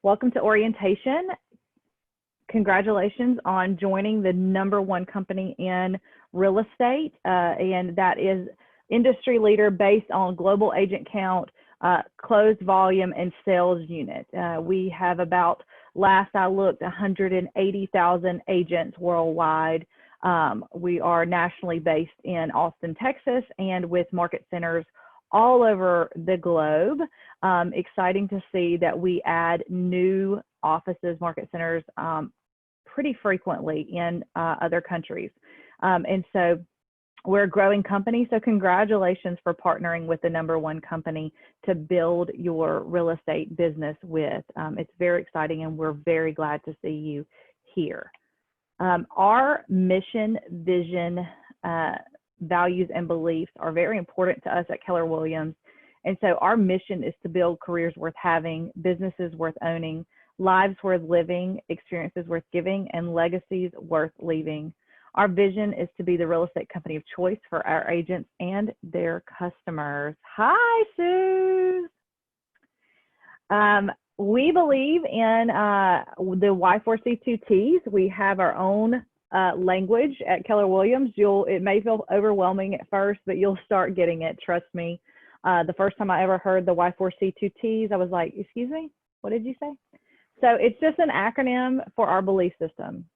Welcome to orientation. Congratulations on joining the #1 company in real estate, and that is industry leader based on global agent count, closed volume, and sales unit. We have about, last I looked, 180,000 agents worldwide. We are nationally based in Austin, Texas, and with market centers all over the globe. Exciting to see that we add new offices, market centers, pretty frequently in other countries. And so we're a growing company. So congratulations for partnering with the #1 company to build your real estate business with. It's very exciting, and we're very glad to see you here. Our mission, vision, values, and beliefs are very important to us at Keller Williams. And so our mission is to build careers worth having, businesses worth owning, lives worth living, experiences worth giving, and legacies worth leaving. Our vision is to be the real estate company of choice for our agents and their customers. Hi, Suze. We believe in the Y4C2Ts. We have our own language at Keller Williams. It may feel overwhelming at first, but you'll start getting it, trust me. The first time I ever heard the Y4C2Ts, I was like, excuse me, what did you say? So it's just an acronym for our belief system.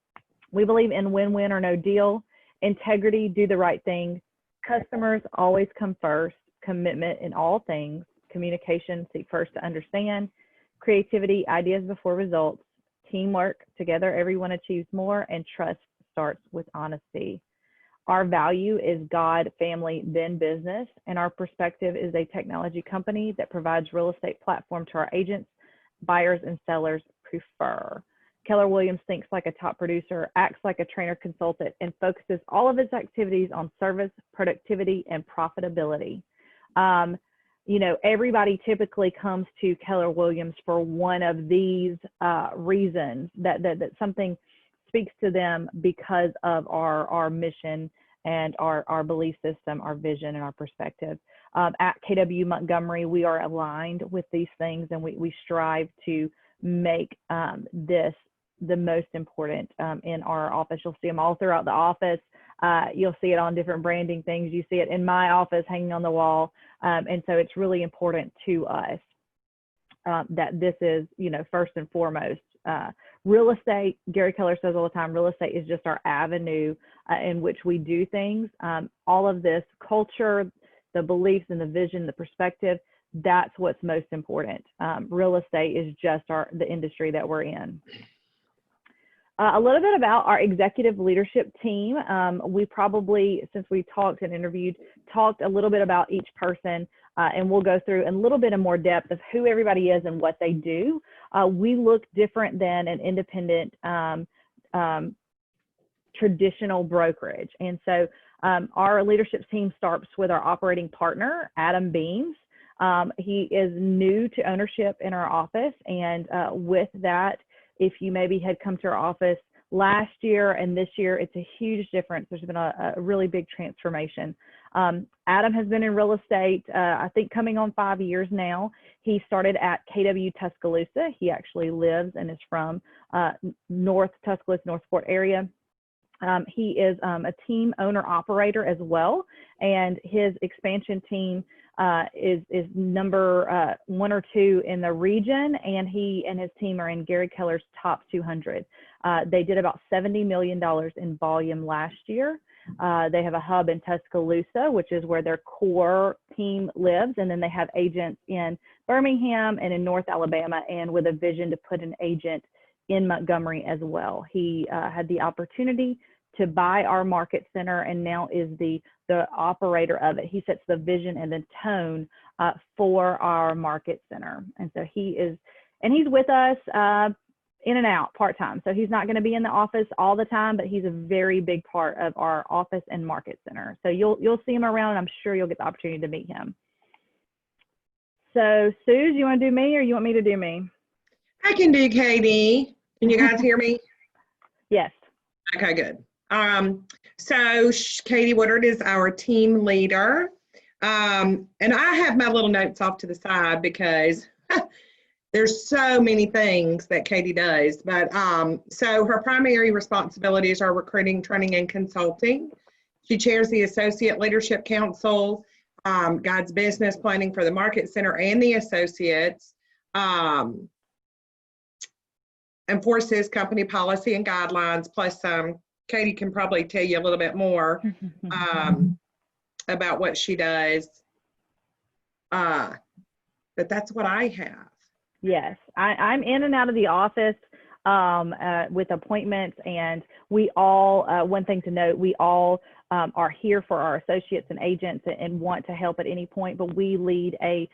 We believe in win-win or no deal, integrity, do the right thing, customers always come first, commitment in all things, communication, seek first to understand, creativity, ideas before results, teamwork, together everyone achieves more, and trust starts with honesty. Our value is God, family, then business, and our perspective is a technology company that provides real estate platform to our agents, buyers, and sellers prefer. Keller Williams thinks like a top producer, acts like a trainer consultant, and focuses all of its activities on service, productivity, and profitability. You know, everybody typically comes to Keller Williams for one of these reasons, that something speaks to them because of our mission and our belief system, our vision, and our perspective. At KW Montgomery, we are aligned with these things, and we strive to make this the most important in our office. You'll see them all throughout the office. You'll see it on different branding things. You see it in my office hanging on the wall. And so it's really important to us that this is, you know, first and foremost. Real estate, Gary Keller says all the time, real estate is just our avenue in which we do things. All of this culture, the beliefs and the vision, the perspective, that's what's most important. Real estate is just the industry that we're in. A little bit about our executive leadership team. We probably, since we talked and interviewed, talked a little bit about each person, and we'll go through in a little bit of more depth of who everybody is and what they do. We look different than an independent traditional brokerage. And so our leadership team starts with our operating partner, Adam Beams. He is new to ownership in our office, and with that, if you maybe had come to our office last year and this year, it's a huge difference. There's been a really big transformation. Adam has been in real estate, I think coming on 5 years now. He started at KW Tuscaloosa. He actually lives and is from North Tuscaloosa, Northport area. He is a team owner operator as well, and his expansion team is number 1 or 2 in the region, and he and his team are in Gary Keller's top 200. They did about $70 million in volume last year. They have a hub in Tuscaloosa, which is where their core team lives, and then they have agents in Birmingham and in North Alabama, and with a vision to put an agent in Montgomery as well. He had the opportunity to buy our market center and now is the operator of it. He sets the vision and the tone for our market center. And so he's with us in and out part-time. So he's not going to be in the office all the time, but he's a very big part of our office and market center. So you'll see him around, and I'm sure you'll get the opportunity to meet him. So Suze, you want to do me or you want me to do me? I can do Katie. Can you guys hear me? Yes. Okay, good. So Katie Woodard is our team leader. And I have my little notes off to the side because there's so many things that Katie does, but so her primary responsibilities are recruiting, training, and consulting. She chairs the Associate Leadership Council, guides business planning for the Market Center and the associates, enforces company policy and guidelines, plus Katie can probably tell you a little bit more about what she does. But that's what I have. Yes, I'm in and out of the office with appointments, and we all, one thing to note, we all are here for our associates and agents and want to help at any point, but we lead a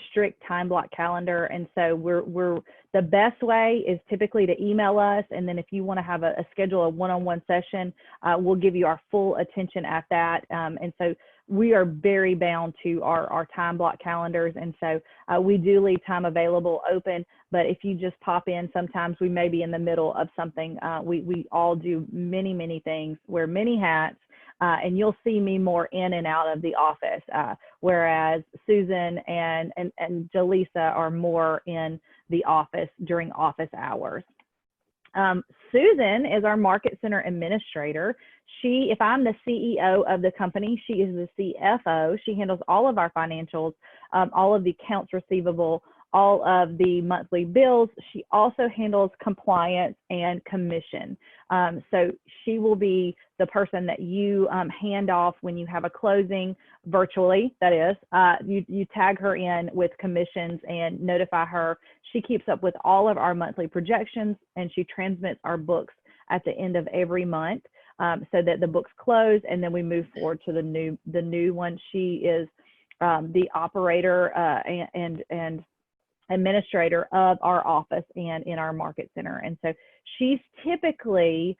strict time block calendar. And so we're the best way is typically to email us. And then if you want to have a schedule, a one-on-one session, we'll give you our full attention at that. And so we are very bound to our time block calendars. And so we do leave time available open, but if you just pop in, sometimes we may be in the middle of something. We all do many, many things, wear many hats, and you'll see me more in and out of the office, whereas Susan and Jaleesa are more in the office during office hours. Susan is our Market Center administrator. If I'm the CEO of the company, she is the CFO. She handles all of our financials, all of the accounts receivable, all of the monthly bills. She also handles compliance and commission. So she will be the person that you hand off when you have a closing virtually, that is. You tag her in with commissions and notify her. She keeps up with all of our monthly projections, and she transmits our books at the end of every month so that the books close, and then we move forward to the new one. She is the operator and administrator of our office and in our Market Center. And so she's typically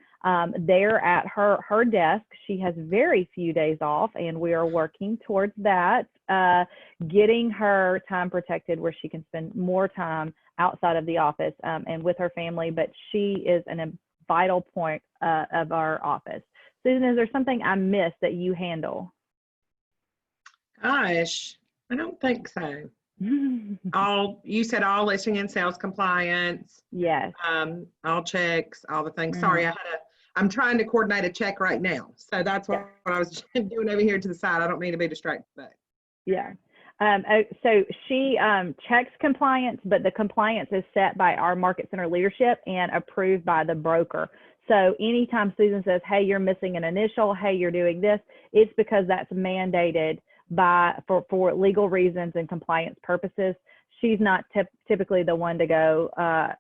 there at her desk. She has very few days off, and we are working towards that, getting her time protected where she can spend more time outside of the office and with her family. But she is a vital point of our office. Susan, is there something I missed that you handle? Gosh, I don't think so. You said all listing and sales compliance. Yes. All checks, all the things. Sorry, I'm trying to coordinate a check right now. So that's what I was doing over here to the side. I don't mean to be distracted, but. Yeah. So she checks compliance, but the compliance is set by our Market Center leadership and approved by the broker. So anytime Susan says, hey, you're missing an initial, hey, you're doing this, it's because that's mandated for legal reasons and compliance purposes. She's not typically the one to go,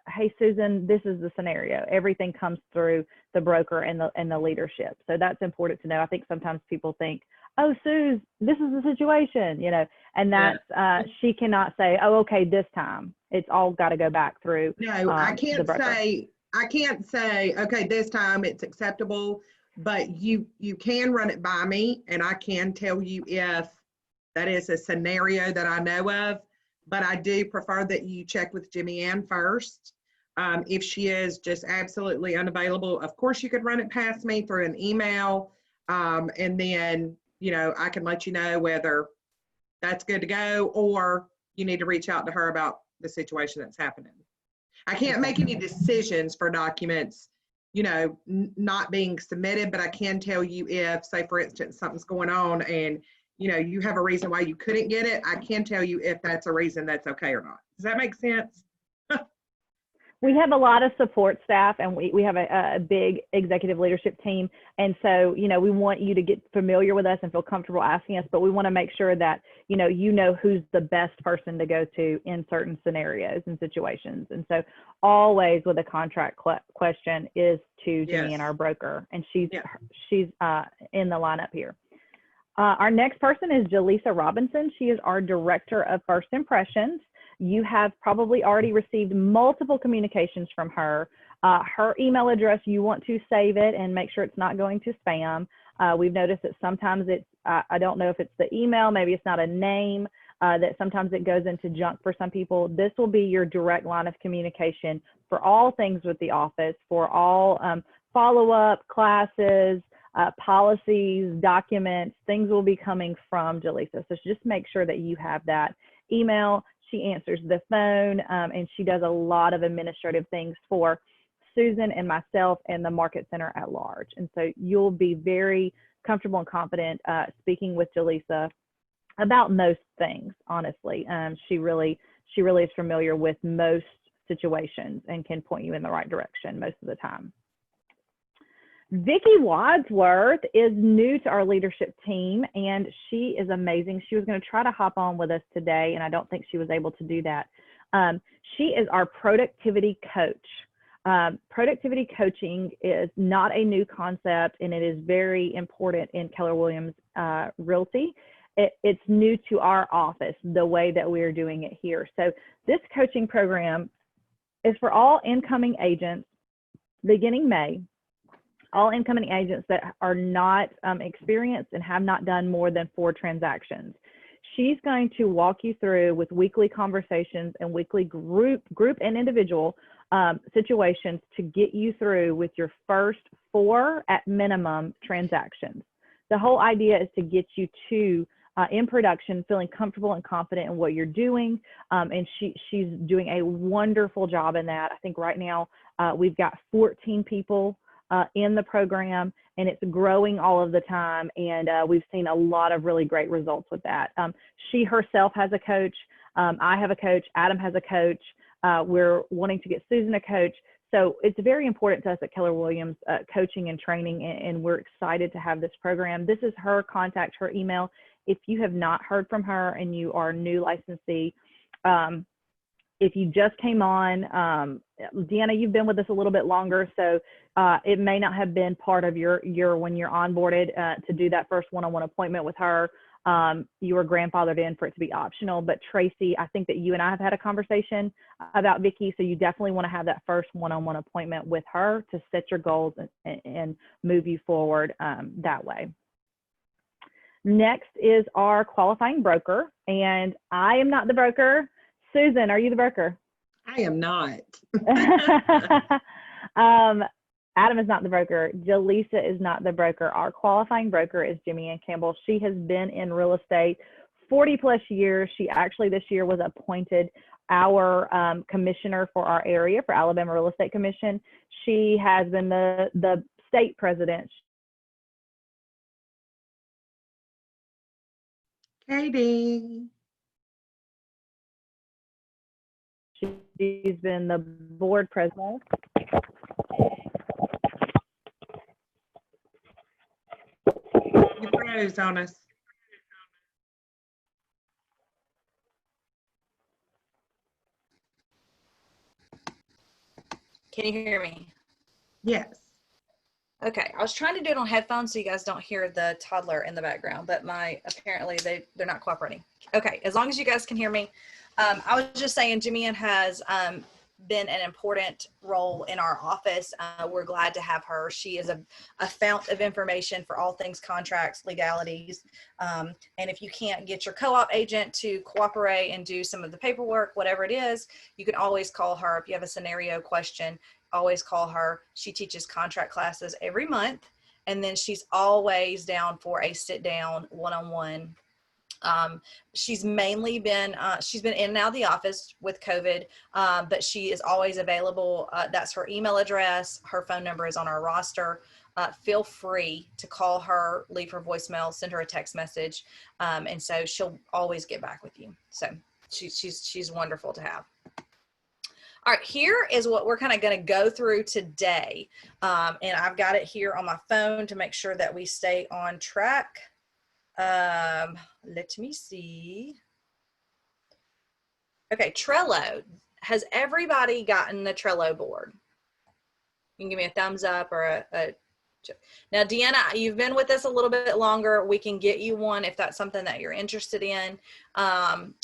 hey, Susan, this is the scenario. Everything comes through the broker and the leadership. So that's important to know. I think sometimes people think, oh, Suze, this is the situation, and that's, she cannot say, oh, okay, this time. It's all got to go back through. No, I can't say, okay, this time it's acceptable, but you can run it by me, and I can tell you if that is a scenario that I know of, but I do prefer that you check with Jimmy Ann first. If she is just absolutely unavailable, of course you could run it past me through an email, and then, I can let you know whether that's good to go or you need to reach out to her about the situation that's happening. I can't make any decisions for documents, not being submitted, but I can tell you if, say, for instance, something's going on and, you have a reason why you couldn't get it. I can tell you if that's a reason that's okay or not. Does that make sense? We have a lot of support staff, and we have a big executive leadership team. And so, we want you to get familiar with us and feel comfortable asking us, but we want to make sure that, you know who's the best person to go to in certain scenarios and situations. And so always with a contract question is to Jimmy and our broker, and she's in the lineup here. Our next person is Jaleesa Robinson. She is our Director of First Impressions. You have probably already received multiple communications from her. Her email address, you want to save it and make sure it's not going to spam. We've noticed that sometimes it's, I don't know if it's the email, maybe it's not a name, that sometimes it goes into junk for some people. This will be your direct line of communication for all things with the office, for all follow-up classes, policies, documents, things will be coming from Jaleesa. So just make sure that you have that email. She answers the phone, and she does a lot of administrative things for Susan and myself and the Market Center at large. And so you'll be very comfortable and confident speaking with Jaleesa about most things, honestly. She really is familiar with most situations and can point you in the right direction most of the time. Vicki Wadsworth is new to our leadership team, and she is amazing. She was going to try to hop on with us today, and I don't think she was able to do that. She is our productivity coach. Productivity coaching is not a new concept, and it is very important in Keller Williams Realty. It's new to our office, the way that we are doing it here. So this coaching program is for all incoming agents beginning May. All incoming agents that are not experienced and have not done more than 4 transactions. She's going to walk you through with weekly conversations and weekly group and individual situations to get you through with your first 4 at minimum transactions. The whole idea is to get you to in production, feeling comfortable and confident in what you're doing. And she's doing a wonderful job in that. I think right now we've got 14 people in the program, and it's growing all of the time. And we've seen a lot of really great results with that. She herself has a coach. I have a coach. Adam has a coach. We're wanting to get Susan a coach. So it's very important to us at Keller Williams, coaching and training, and we're excited to have this program. This is her contact, her email. If you have not heard from her and you are a new licensee, if you just came on, Deanna, you've been with us a little bit longer, so it may not have been part of your when you're onboarded to do that first one-on-one appointment with her. You were grandfathered in for it to be optional, but Tracy, I think that you and I have had a conversation about Vicki, so you definitely want to have that first one-on-one appointment with her to set your goals and move you forward that way. Next is our qualifying broker, and I am not the broker. Susan, are you the broker? I am not. Adam is not the broker. Jaleesa is not the broker. Our qualifying broker is Jimmy Ann Campbell. She has been in real estate 40 plus years. She actually this year was appointed our commissioner for our area for Alabama Real Estate Commission. She has been the state president. Katie. She's been the board president. You froze on us. Can you hear me? Yes. Okay, I was trying to do it on headphones so you guys don't hear the toddler in the background, but apparently they're not cooperating. Okay, as long as you guys can hear me. I was just saying Jimmy Ann has been an important role in our office. We're glad to have her. She is a fount of information for all things contracts, legalities. And if you can't get your co-op agent to cooperate and do some of the paperwork, whatever it is, you can always call her. If you have a scenario question, always call her. She teaches contract classes every month, and then she's always down for a sit down one-on-one. She's mainly been she's been in and out of the office with COVID, but she is always available. That's her email address. Her phone number is on our roster. Feel free to call her, leave her voicemail, send her a text message, and so she'll always get back with you. So she's wonderful to have. All right, here is what we're kind of going to go through today. And I've got it here on my phone to make sure that we stay on track. Let me see. Okay, Trello. Has everybody gotten the Trello board? You can give me a thumbs up or a now, Deanna, you've been with us a little bit longer. We can get you one if that's something that you're interested in.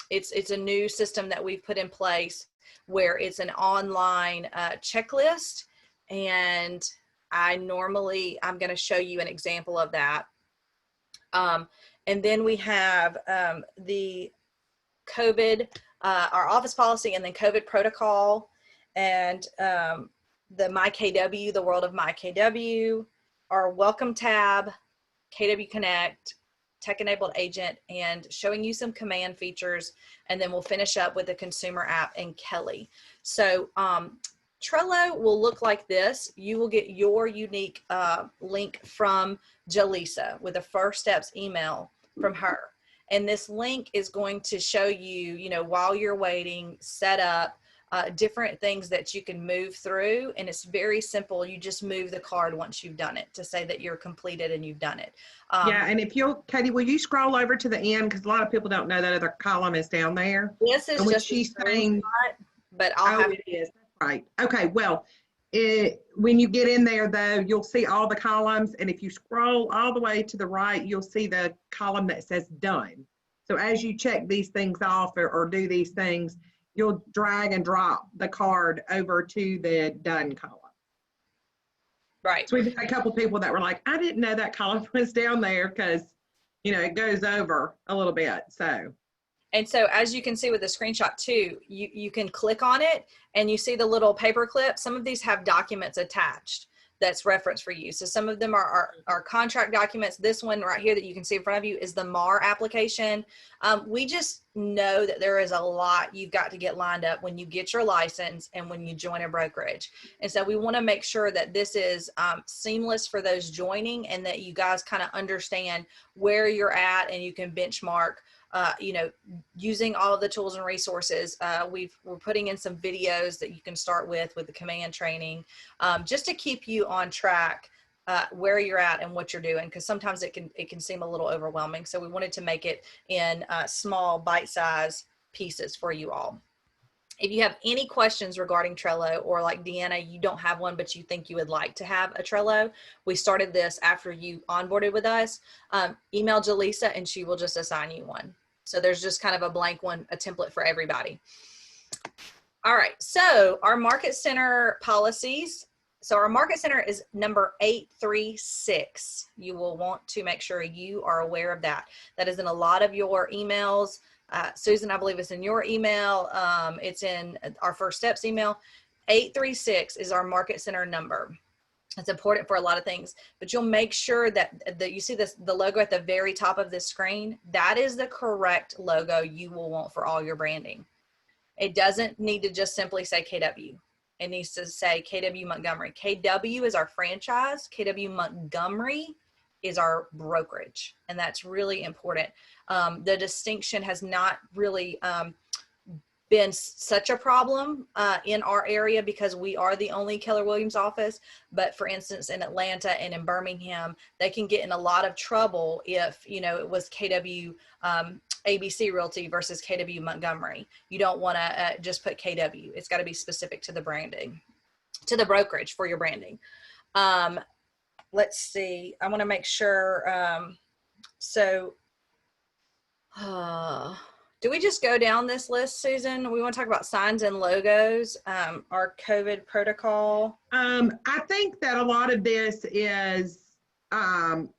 It's a new system that we've put in place where it's an online checklist, and I'm going to show you an example of that. And then we have the COVID, our office policy, and then COVID protocol, and the MyKW, the world of MyKW, our welcome tab, KW Connect, tech-enabled agent and showing you some command features, and then we'll finish up with the consumer app and Kelly. So Trello will look like this. You will get your unique link from Jaleesa with a first steps email from her. And this link is going to show you, you know, while you're waiting, set up different things that you can move through. And it's very simple. You just move the card once you've done it to say that you're completed and you've done it. Yeah, and if you'll, Katie, will you scroll over to the end? Because a lot of people don't know that other column is down there. This is And when just a she's saying, screenshot, but I'll oh, have it is, that's right. Okay, well, when you get in there though, you'll see all the columns. And if you scroll all the way to the right, you'll see the column that says done. So as you check these things off or do these things, you'll drag and drop the card over to the done column. right. So we've had a couple people that were like, I didn't know that column was down there because, you know, it goes over a little bit. So. And so as you can see with the screenshot too, you can click on it and you see the little paper clip. Some of these have documents attached that's referenced for you. So some of them are contract documents. This one right here that you can see in front of you is the MAR application. We just know that there is a lot you've got to get lined up when you get your license and when you join a brokerage. And so we want to make sure that this is seamless for those joining and that you guys kind of understand where you're at and you can benchmark. You know, using all of the tools and resources. We're putting in some videos that you can start with the command training, just to keep you on track where you're at and what you're doing, because sometimes it can seem a little overwhelming. So we wanted to make it in small bite-sized pieces for you all. If you have any questions regarding Trello, or like Deanna, you don't have one, but you think you would like to have a Trello, we started this after you onboarded with us, email Jaleesa and she will just assign you one. So there's just kind of a blank one, a template for everybody. All right, so our Market Center policies. So our Market Center is number 836. You will want to make sure you are aware of that. That is in a lot of your emails. Susan, I believe it's in your email. It's in our First Steps email. 836 is our Market Center number. It's important for a lot of things, but you'll make sure that you see the logo at the very top of this screen. That is the correct logo you will want for all your branding. It doesn't need to just simply say KW. It needs to say KW Montgomery. KW is our franchise. KW Montgomery is our brokerage. And that's really important. The distinction has not really been such a problem in our area because we are the only Keller Williams office. But for instance, in Atlanta and in Birmingham, they can get in a lot of trouble if, you know, it was KW ABC Realty versus KW Montgomery. You don't want to just put KW. It's got to be specific to the branding, to the brokerage for your branding. Let's see. I want to make sure. Do we just go down this list, Susan? We want to talk about signs and logos, our COVID protocol. I think that a lot of this is, aren't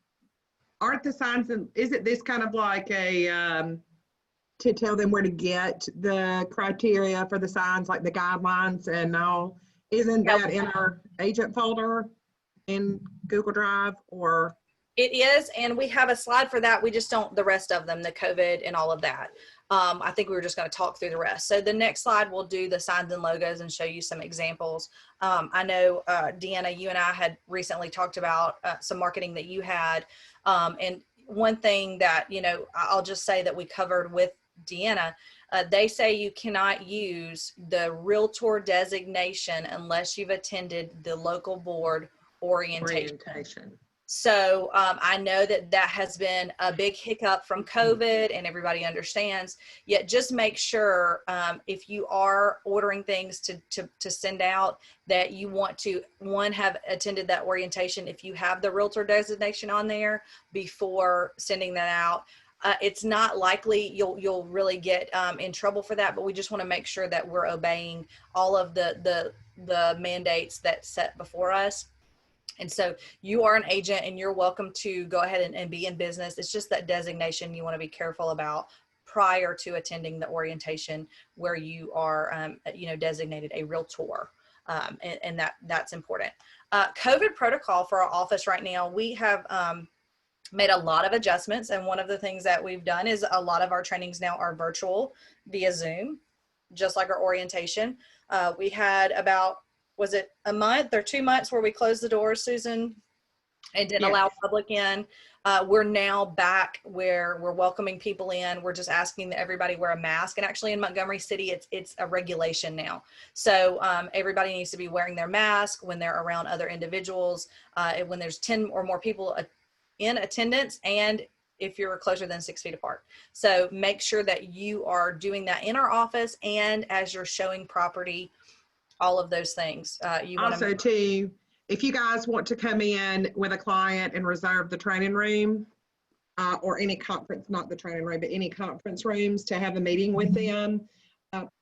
the signs, and is it this kind of like a, to tell them where to get the criteria for the signs, like the guidelines and all? Isn't that in our agent folder in Google Drive, or? It is, and we have a slide for that. We just don't, the rest of them, the COVID and all of that. I think we were just going to talk through the rest. So the next slide, we'll do the signs and logos and show you some examples. I know, Deanna, you and I had recently talked about some marketing that you had. And one thing that, you know, I'll just say that we covered with Deanna, they say you cannot use the realtor designation unless you've attended the local board orientation. So I know that that has been a big hiccup from COVID, and everybody understands. Yet just make sure if you are ordering things to send out, that you want to, one, have attended that orientation if you have the realtor designation on there before sending that out. It's not likely you'll really get in trouble for that, but we just want to make sure that we're obeying all of the mandates that's set before us. And so you are an agent and you're welcome to go ahead and be in business. It's just that designation you want to be careful about prior to attending the orientation where you are, you know, designated a realtor. And that's important. COVID protocol for our office right now, we have made a lot of adjustments. And one of the things that we've done is a lot of our trainings now are virtual via Zoom, just like our orientation. We had about, was it a month or 2 months where we closed the doors, Susan, and didn't allow Yes. public in. We're now back where we're welcoming people in. We're just asking that everybody wear a mask. And actually in Montgomery City, it's a regulation now. So everybody needs to be wearing their mask when they're around other individuals, when there's 10 or more people in attendance, and if you're closer than 6 feet apart. So make sure that you are doing that in our office and as you're showing property, all of those things. You want Also, to, too, if you guys want to come in with a client and reserve the training room or any conference, not the training room, but any conference rooms to have a meeting with them,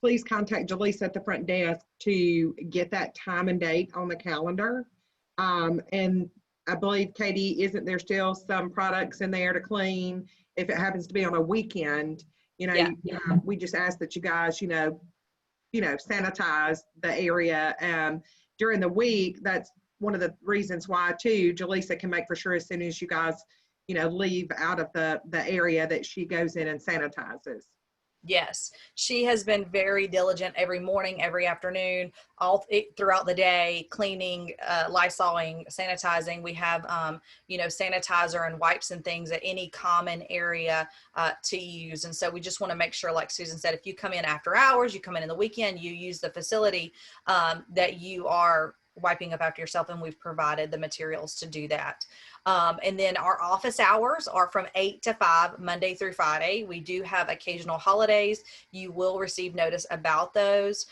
please contact Jaleesa at the front desk to get that time and date on the calendar. And I believe, Katie, isn't there still some products in there to clean if it happens to be on a weekend? Yeah. We just ask that you guys, sanitize the area during the week. That's one of the reasons why, too, Jaleesa can make for sure as soon as you guys, leave out of the area that she goes in and sanitizes. Yes, she has been very diligent every morning, every afternoon, throughout the day, cleaning, Lysoling, sanitizing. We have, sanitizer and wipes and things at any common area to use. And so we just want to make sure, like Susan said, if you come in after hours, you come in the weekend, you use the facility, that you are wiping up after yourself, and we've provided the materials to do that. And then our office hours are from 8 to 5, Monday through Friday. We do have occasional holidays. You will receive notice about those.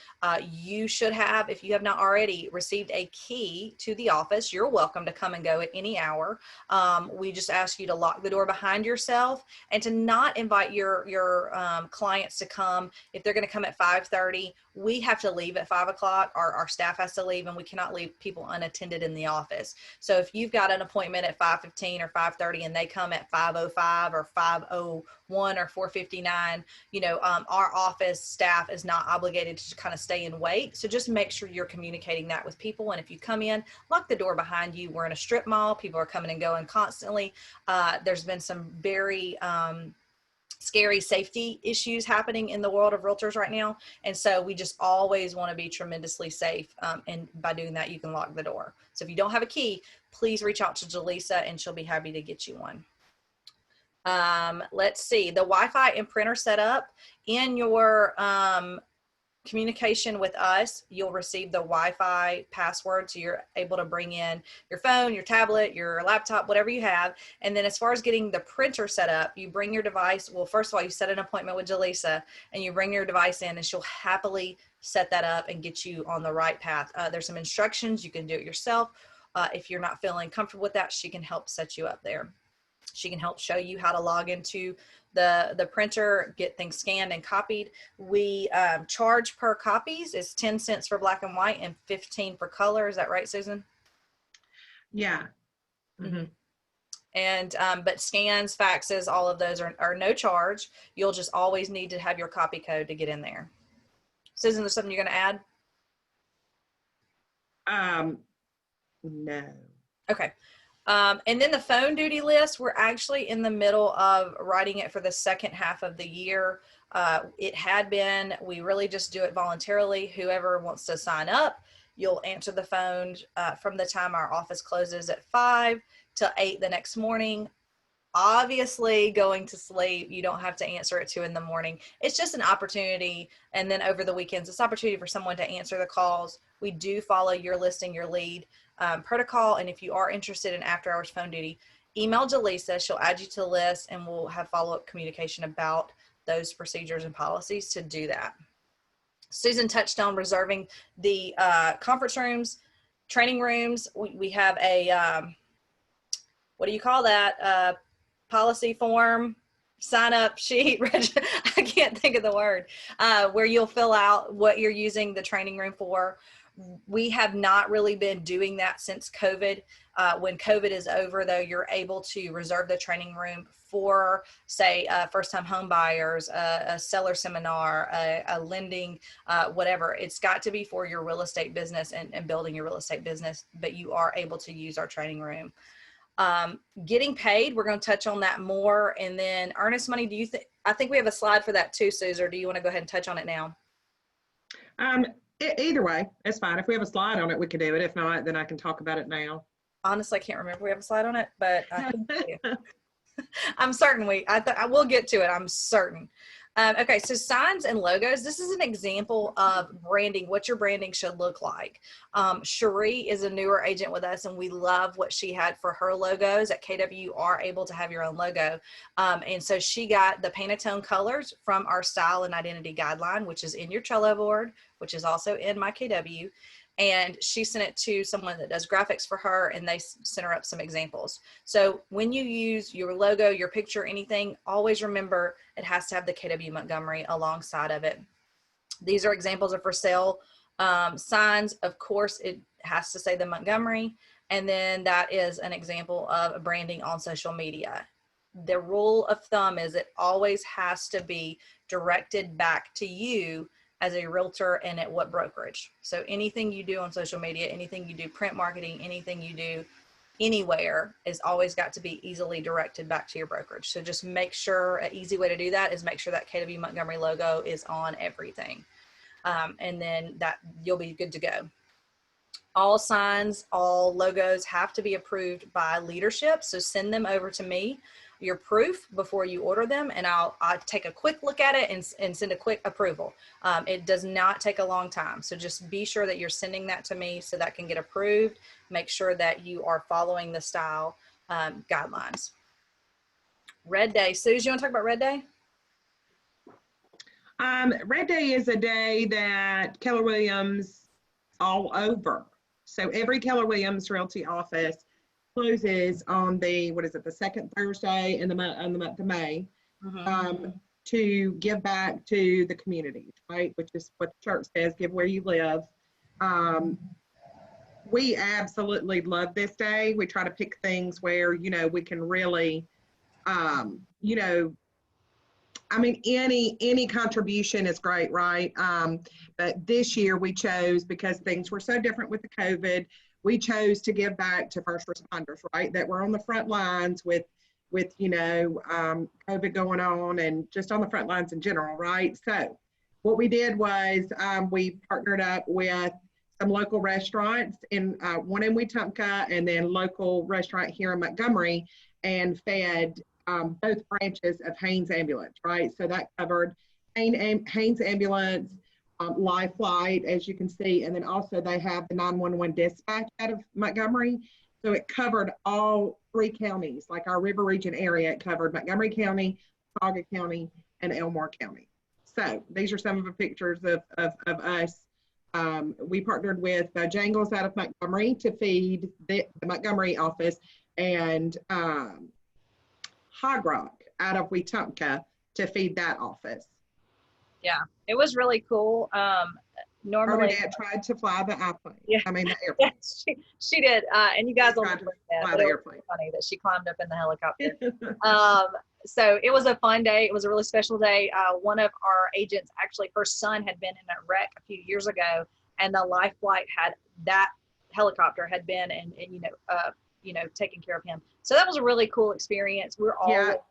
You should have, if you have not already, received a key to the office. You're welcome to come and go at any hour. We just ask you to lock the door behind yourself and to not invite your clients to come. If they're going to come at 5:30, we have to leave at 5 o'clock. Our staff has to leave, and we cannot leave people unattended in the office. So if you've got an appointment at 5:15 or 5:30 and they come at 5:05 or 5:01 or 4:59, our office staff is not obligated to kind of stay and wait. So just make sure you're communicating that with people. And if you come in, lock the door behind you. We're in a strip mall. People are coming and going constantly. There's been some very scary safety issues happening in the world of realtors right now. And so we just always want to be tremendously safe. And by doing that, you can lock the door. So if you don't have a key, please reach out to Jaleesa and she'll be happy to get you one. Let's see, the Wi-Fi and printer setup in your communication with us, you'll receive the Wi-Fi password, so you're able to bring in your phone, your tablet, your laptop, whatever you have. And then as far as getting the printer set up, you bring your device. Well, first of all, you set an appointment with Jaleesa and you bring your device in, and she'll happily set that up and get you on the right path. There's some instructions. You can do it yourself. If you're not feeling comfortable with that, she can help set you up there. She can help show you how to log into the printer, get things scanned and copied. We charge per copies. It's 10 cents for black and white and 15 for color. Is that right, Susan? Yeah. Mm-hmm. And but scans, faxes, all of those are no charge. You'll just always need to have your copy code to get in there. Susan, there's something you're going to add? No. Okay. And then the phone duty list, we're actually in the middle of writing it for the second half of the year. It had been, we really just do it voluntarily. Whoever wants to sign up, you'll answer the phone from the time our office closes at 5 till 8 the next morning. Obviously, going to sleep, you don't have to answer at 2 in the morning. It's just an opportunity. And then over the weekends, it's an opportunity for someone to answer the calls. We do follow your listing, your lead protocol. And if you are interested in after hours phone duty, email Jaleesa. She'll add you to the list, and we'll have follow-up communication about those procedures and policies to do that. Susan touched on reserving the conference rooms, training rooms. We have a, what do you call that? Policy form, sign up sheet. I can't think of the word, where you'll fill out what you're using the training room for. We have not really been doing that since COVID. When COVID is over, though, you're able to reserve the training room for, say, first-time home buyers, a seller seminar, a lending, whatever. It's got to be for your real estate business and building your real estate business, but you are able to use our training room. Getting paid, we're going to touch on that more. And then earnest money, do you think, I think we have a slide for that too, Suze, or do you want to go ahead and touch on it now? Either way, it's fine. If we have a slide on it, we can do it. If not, then I can talk about it now. Honestly, I can't remember if we have a slide on it, but I'm certain I will get to it. I'm certain. Okay, so signs and logos. This is an example of branding, what your branding should look like. Cherie is a newer agent with us, and we love what she had for her logos. At KW, you are able to have your own logo. And so she got the Pantone colors from our style and identity guideline, which is in your Trello board, which is also in my KW. And she sent it to someone that does graphics for her, and they sent her up some examples. So when you use your logo, your picture, anything, always remember it has to have the KW Montgomery alongside of it. These are examples of for sale signs. Of course, it has to say the Montgomery, and then that is an example of branding on social media. The rule of thumb is it always has to be directed back to you as a realtor and at what brokerage. So anything you do on social media, anything you do print marketing, anything you do anywhere is always got to be easily directed back to your brokerage. So just make sure, an easy way to do that is make sure that KW Montgomery logo is on everything. And then that you'll be good to go. All signs, all logos have to be approved by leadership. So send them over to me, your proof, before you order them, and I'll take a quick look at it and send a quick approval. It does not take a long time. So just be sure that you're sending that to me so that can get approved. Make sure that you are following the style guidelines. Red Day. Suze, you want to talk about Red Day? Red Day is a day that Keller Williams all over. So every Keller Williams Realty office closes on the, what is it, the second Thursday in the month of May, to give back to the community, right? Which is what the church says, give where you live. We absolutely love this day. We try to pick things where, you know, we can really, you know, I mean, any contribution is great, right? But this year we chose, because things were so different with the COVID, we chose to give back to first responders, right? That were on the front lines with you know, COVID going on, and just on the front lines in general, right? So what we did was we partnered up with some local restaurants, in one in Wetumpka and then local restaurant here in Montgomery, and fed both branches of Haynes Ambulance, right? So that covered Haynes Ambulance, Life Flight, as you can see, and then also they have the 911 dispatch out of Montgomery. So it covered all 3 counties, like our River Region area. It covered Montgomery County, Sauga County, and Elmore County. So these are some of the pictures of us. We partnered with Bojangles out of Montgomery to feed the Montgomery office, and Hog Rock out of Wetumpka to feed that office. Yeah, it was really cool. Normally, Bernadette tried to fly the airplane. Yeah. I mean, the airplane. Yeah, she did. And you guys will Tried to remember that. fly But the it was airplane. funny that she climbed up in the helicopter. So it was a fun day. It was a really special day. One of our agents, actually, her son had been in a wreck a few years ago, and the Life Flight had, that helicopter had been and you know, taking care of him. So that was a really cool experience. We're all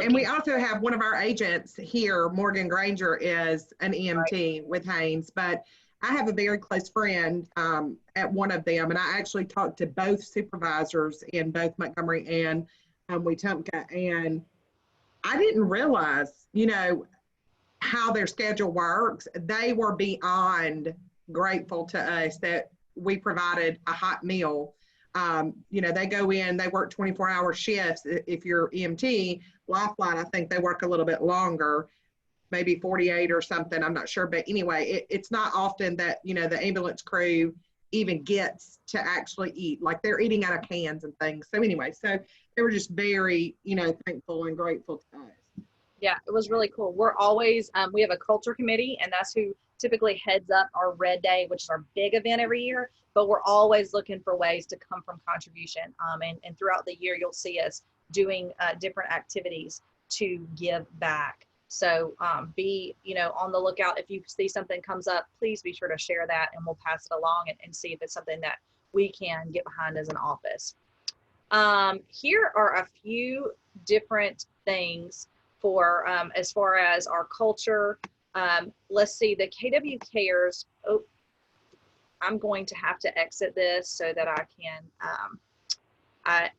And we also have one of our agents here, Morgan Granger, is an EMT with Haynes, but I have a very close friend at one of them, and I actually talked to both supervisors in both Montgomery and Wetumpka, and I didn't realize, you know, how their schedule works. They were beyond grateful to us that we provided a hot meal. You know, they go in, they work 24-hour shifts. If you're EMT, Lifeline, I think they work a little bit longer, maybe 48 or something, I'm not sure. But anyway, it's not often that, you know, the ambulance crew even gets to actually eat. Like, they're eating out of cans and things. So anyway, so they were just very, you know, thankful and grateful to us. Yeah, it was really cool. We're always, we have a culture committee, and that's who typically heads up our Red Day, which is our big event every year. But we're always looking for ways to come from contribution. And throughout the year, you'll see us doing different activities to give back. So be, you know, on the lookout. If you see something comes up, please be sure to share that, and we'll pass it along and see if it's something that we can get behind as an office. Here are a few different things for as far as our culture. Let's see, the KW Cares. Oh, I'm going to have to exit this so that I can. I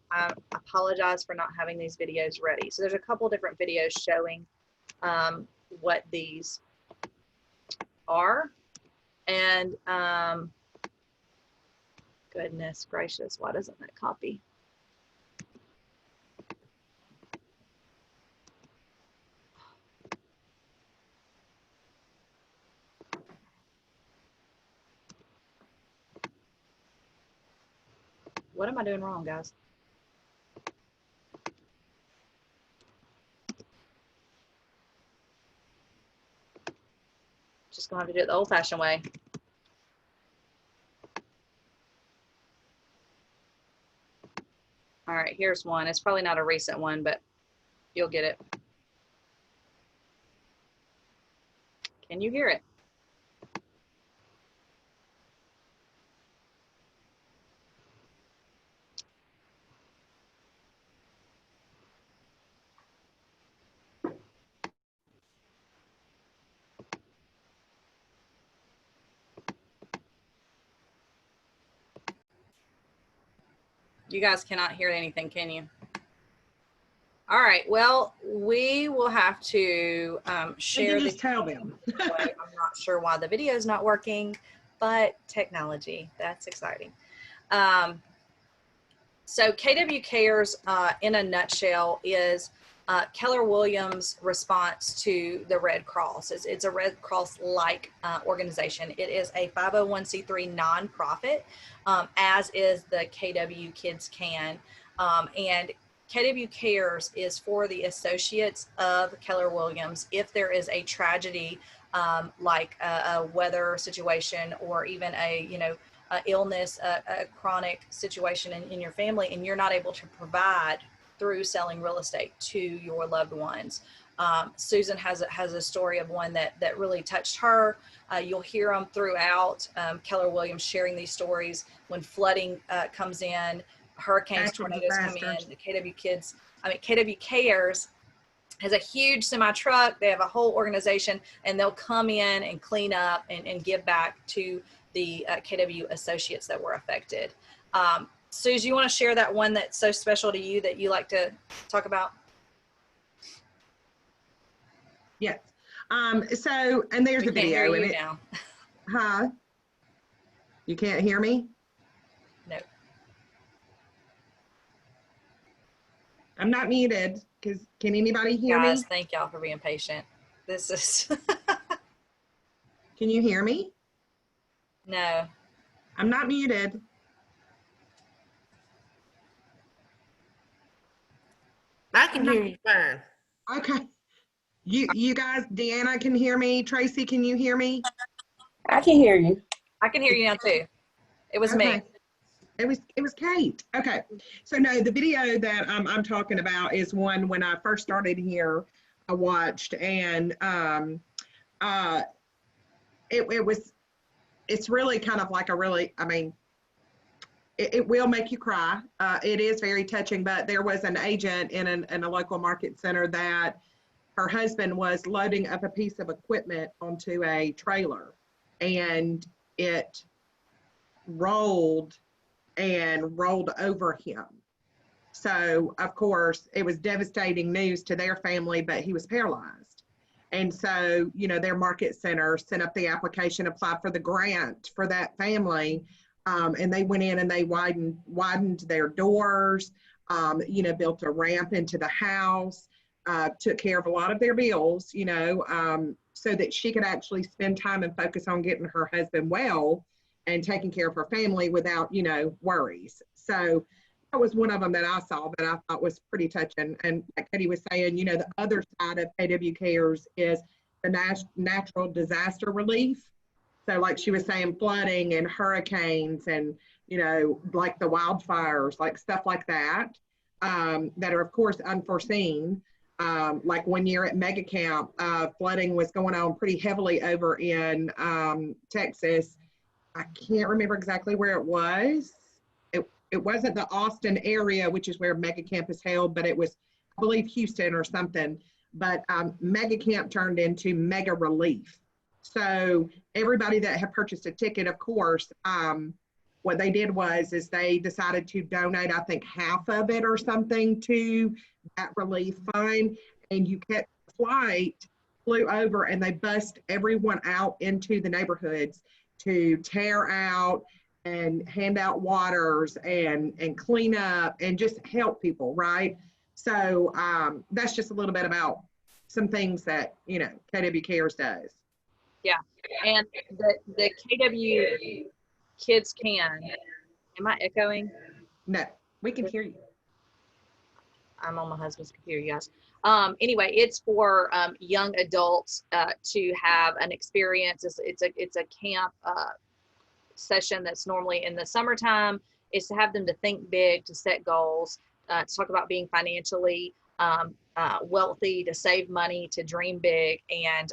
apologize for not having these videos ready. So there's a couple different videos showing what these are, and goodness gracious, why doesn't that copy? What am I doing wrong, guys? Just gonna have to do it the old-fashioned way. All right, here's one. It's probably not a recent one, but you'll get it. Can you hear it? You guys cannot hear anything, can you? All right, well, we will have to share You the just tell them. I'm not sure why the video is not working, but technology, that's exciting. So KW Cares, in a nutshell, is Keller Williams' response to the Red Cross. It's a Red Cross-like organization. It is a 501c3 nonprofit, as is the KW Kids Can. And KW Cares is for the associates of Keller Williams. If there is a tragedy, like a weather situation, or even a illness, a chronic situation in your family, and you're not able to provide through selling real estate to your loved ones. Susan has a story of one that really touched her. You'll hear them throughout. Keller Williams sharing these stories when flooding comes in, hurricanes, tornadoes come in. The KW Cares has a huge semi truck. They have a whole organization, and they'll come in and clean up and give back to the KW associates that were affected. Suze, you want to share that one that's so special to you that you like to talk about? Yes. So, and there's a video in it. Now. Huh? You can't hear me? No. I'm not muted, because can anybody hear Guys, me? thank y'all for being patient. This is Can you hear me? no. I'm not muted. I can hear you fine. Okay. You guys, Deanna can hear me. Tracy, can you hear me? I can hear you. I can hear you now too. It was me. It was Kate. Okay. So no, the video that I'm talking about is one when I first started here, I watched, and it's really kind of like it will make you cry. It is very touching, but there was an agent in a local market center that her husband was loading up a piece of equipment onto a trailer, and it rolled over him. So of course it was devastating news to their family, but he was paralyzed. And so, their market center sent up the application, applied for the grant for that family. And they went in and they widened their doors, built a ramp into the house, took care of a lot of their bills, so that she could actually spend time and focus on getting her husband well and taking care of her family without, worries. So that was one of them that I saw that I thought was pretty touching. And like Katie was saying, the other side of KW Cares is the natural disaster relief. So like she was saying, flooding and hurricanes and, like the wildfires, like stuff like that, that are of course unforeseen. Like one year at Mega Camp, flooding was going on pretty heavily over in Texas. I can't remember exactly where it was. it wasn't the Austin area, which is where Mega Camp is held, but it was, I believe, Houston or something. But Mega Camp turned into Mega Relief. So everybody that had purchased a ticket, of course, what they did is they decided to donate, I think, half of it or something to that relief fund. And you kept the flight, flew over, and they bussed everyone out into the neighborhoods to tear out and hand out waters and clean up and just help people, right? So that's just a little bit about some things that, you know, KW Cares does. Yeah, and the KW Kids Can, am I echoing? No, we can hear you. I'm on my husband's computer, you guys. Anyway, it's for young adults to have an experience. It's a camp session that's normally in the summertime. Is to have them to think big, to set goals, to talk about being financially wealthy, to save money, to dream big, and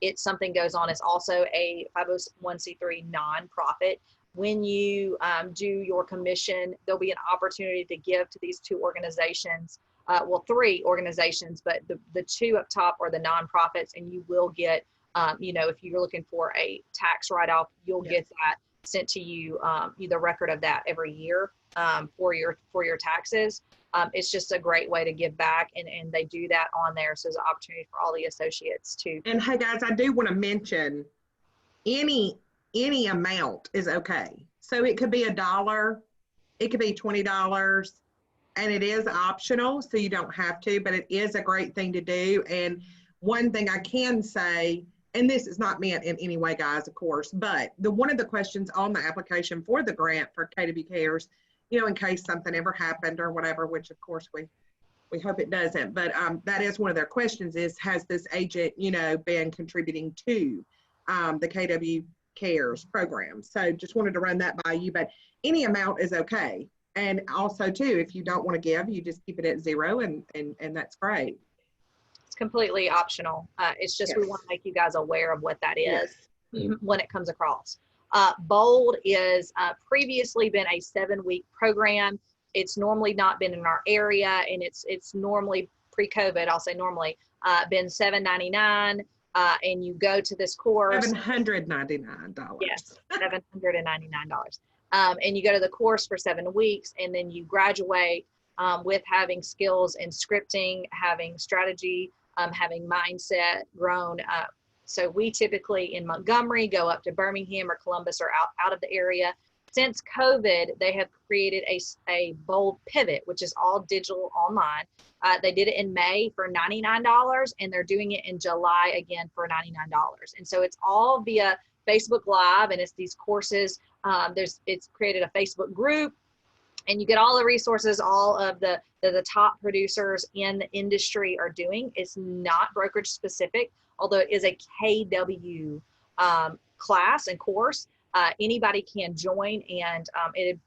it's something goes on. It's also a 501c3 nonprofit. When you do your commission, there'll be an opportunity to give to these two organizations. Well, three organizations, but the two up top are the nonprofits, and you will get, you know, if you're looking for a tax write-off, you'll get that sent to you, the record of that every year for your taxes. It's just a great way to give back, and they do that on there. So there's an opportunity for all the associates to. And hey guys, I do want to mention any amount is okay. So it could be $1, it could be $20, and it is optional, so you don't have to, but it is a great thing to do. And one thing I can say, and this is not meant in any way, guys, of course, but one of the questions on the application for the grant for KW Cares, you know, in case something ever happened or whatever, which of course we hope it doesn't, but that is one of their questions is, has this agent, you know, been contributing to the KW Cares program? So just wanted to run that by you, but any amount is okay. And also too, if you don't want to give, you just keep it at 0 and that's great. It's completely optional. It's just we want to make you guys aware of what that is when it comes across. Bold is previously been a 7-week program. It's normally not been in our area, and it's normally pre-COVID, I'll say normally, been $7.99, and you go to this course. $799. Yes, $799. And you go to the course for 7 weeks, and then you graduate with having skills in scripting, having strategy, having mindset grown. So we typically in Montgomery go up to Birmingham or Columbus or out of the area. Since COVID, they have created a Bold Pivot, which is all digital online. They did it in May for $99, and they're doing it in July again for $99. And so it's all via Facebook Live, and it's these courses. It's created a Facebook group, and you get all the resources all of the top producers in the industry are doing. It's not brokerage specific, although it is a KW class and course. Anybody can join, and it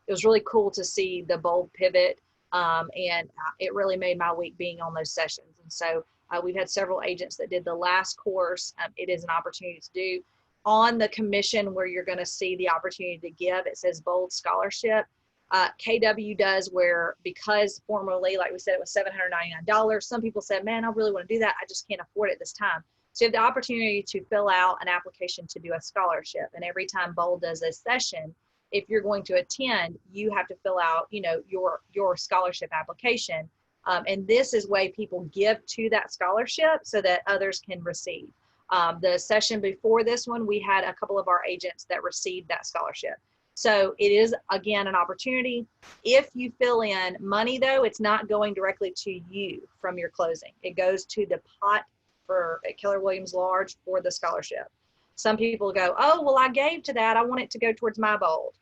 was really cool to see the Bold Pivot, and it really made my week being on those sessions. And so we've had several agents that did the last course. It is an opportunity to do. On the commission where you're going to see the opportunity to give, it says Bold Scholarship. KW does, where because formerly, like we said, it was $799. Some people said, man, I really want to do that. I just can't afford it this time. So you have the opportunity to fill out an application to do a scholarship. And every time Bold does a session, if you're going to attend, you have to fill out, you know, your scholarship application. And this is way people give to that scholarship so that others can receive. The session before this one, we had a couple of our agents that received that scholarship. So it is, again, an opportunity. If you fill in money, though, it's not going directly to you from your closing. It goes to the pot for Keller Williams Large for the scholarship. Some people go, oh, well, I gave to that. I want it to go towards my Bold.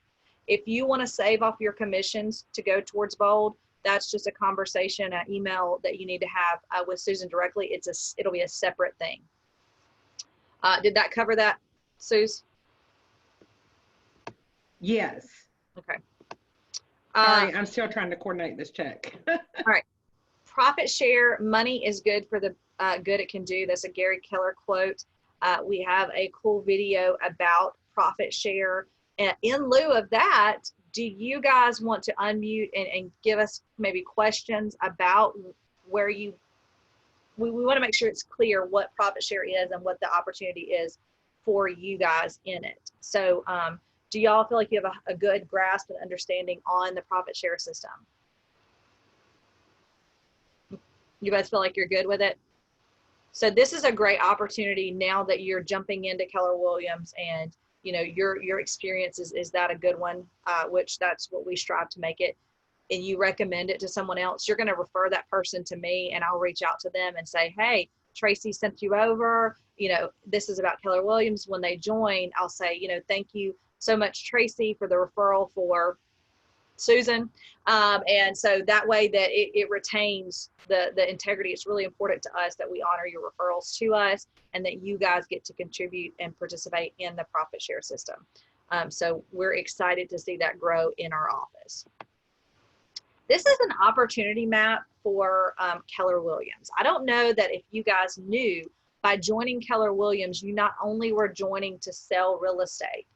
If you want to save off your commissions to go towards Bold, that's just a conversation, an email that you need to have with Susan directly. It'll be a separate thing. Did that cover that, Suze? Yes. Okay. Sorry, I'm still trying to coordinate this check. All right. Profit share, money is good for the good it can do. That's a Gary Keller quote. We have a cool video about profit share. In lieu of that, do you guys want to unmute and give us maybe questions about where we want to make sure it's clear what profit share is and what the opportunity is for you guys in it. So do y'all feel like you have a good grasp and understanding on the profit share system? You guys feel like you're good with it? So this is a great opportunity now that you're jumping into Keller Williams, and you know your experience is that a good one, which that's what we strive to make it, and you recommend it to someone else, you're going to refer that person to me, and I'll reach out to them and say, hey, Tracy sent you over, you know, this is about Keller Williams. When they join, I'll say, you know, thank you so much, Tracy, for the referral for Susan. And so that way that it retains the integrity. It's really important to us that we honor your referrals to us and that you guys get to contribute and participate in the profit share system. So we're excited to see that grow in our office. This is an opportunity map for Keller Williams. I don't know that if you guys knew, by joining Keller Williams, you not only were joining to sell real estate,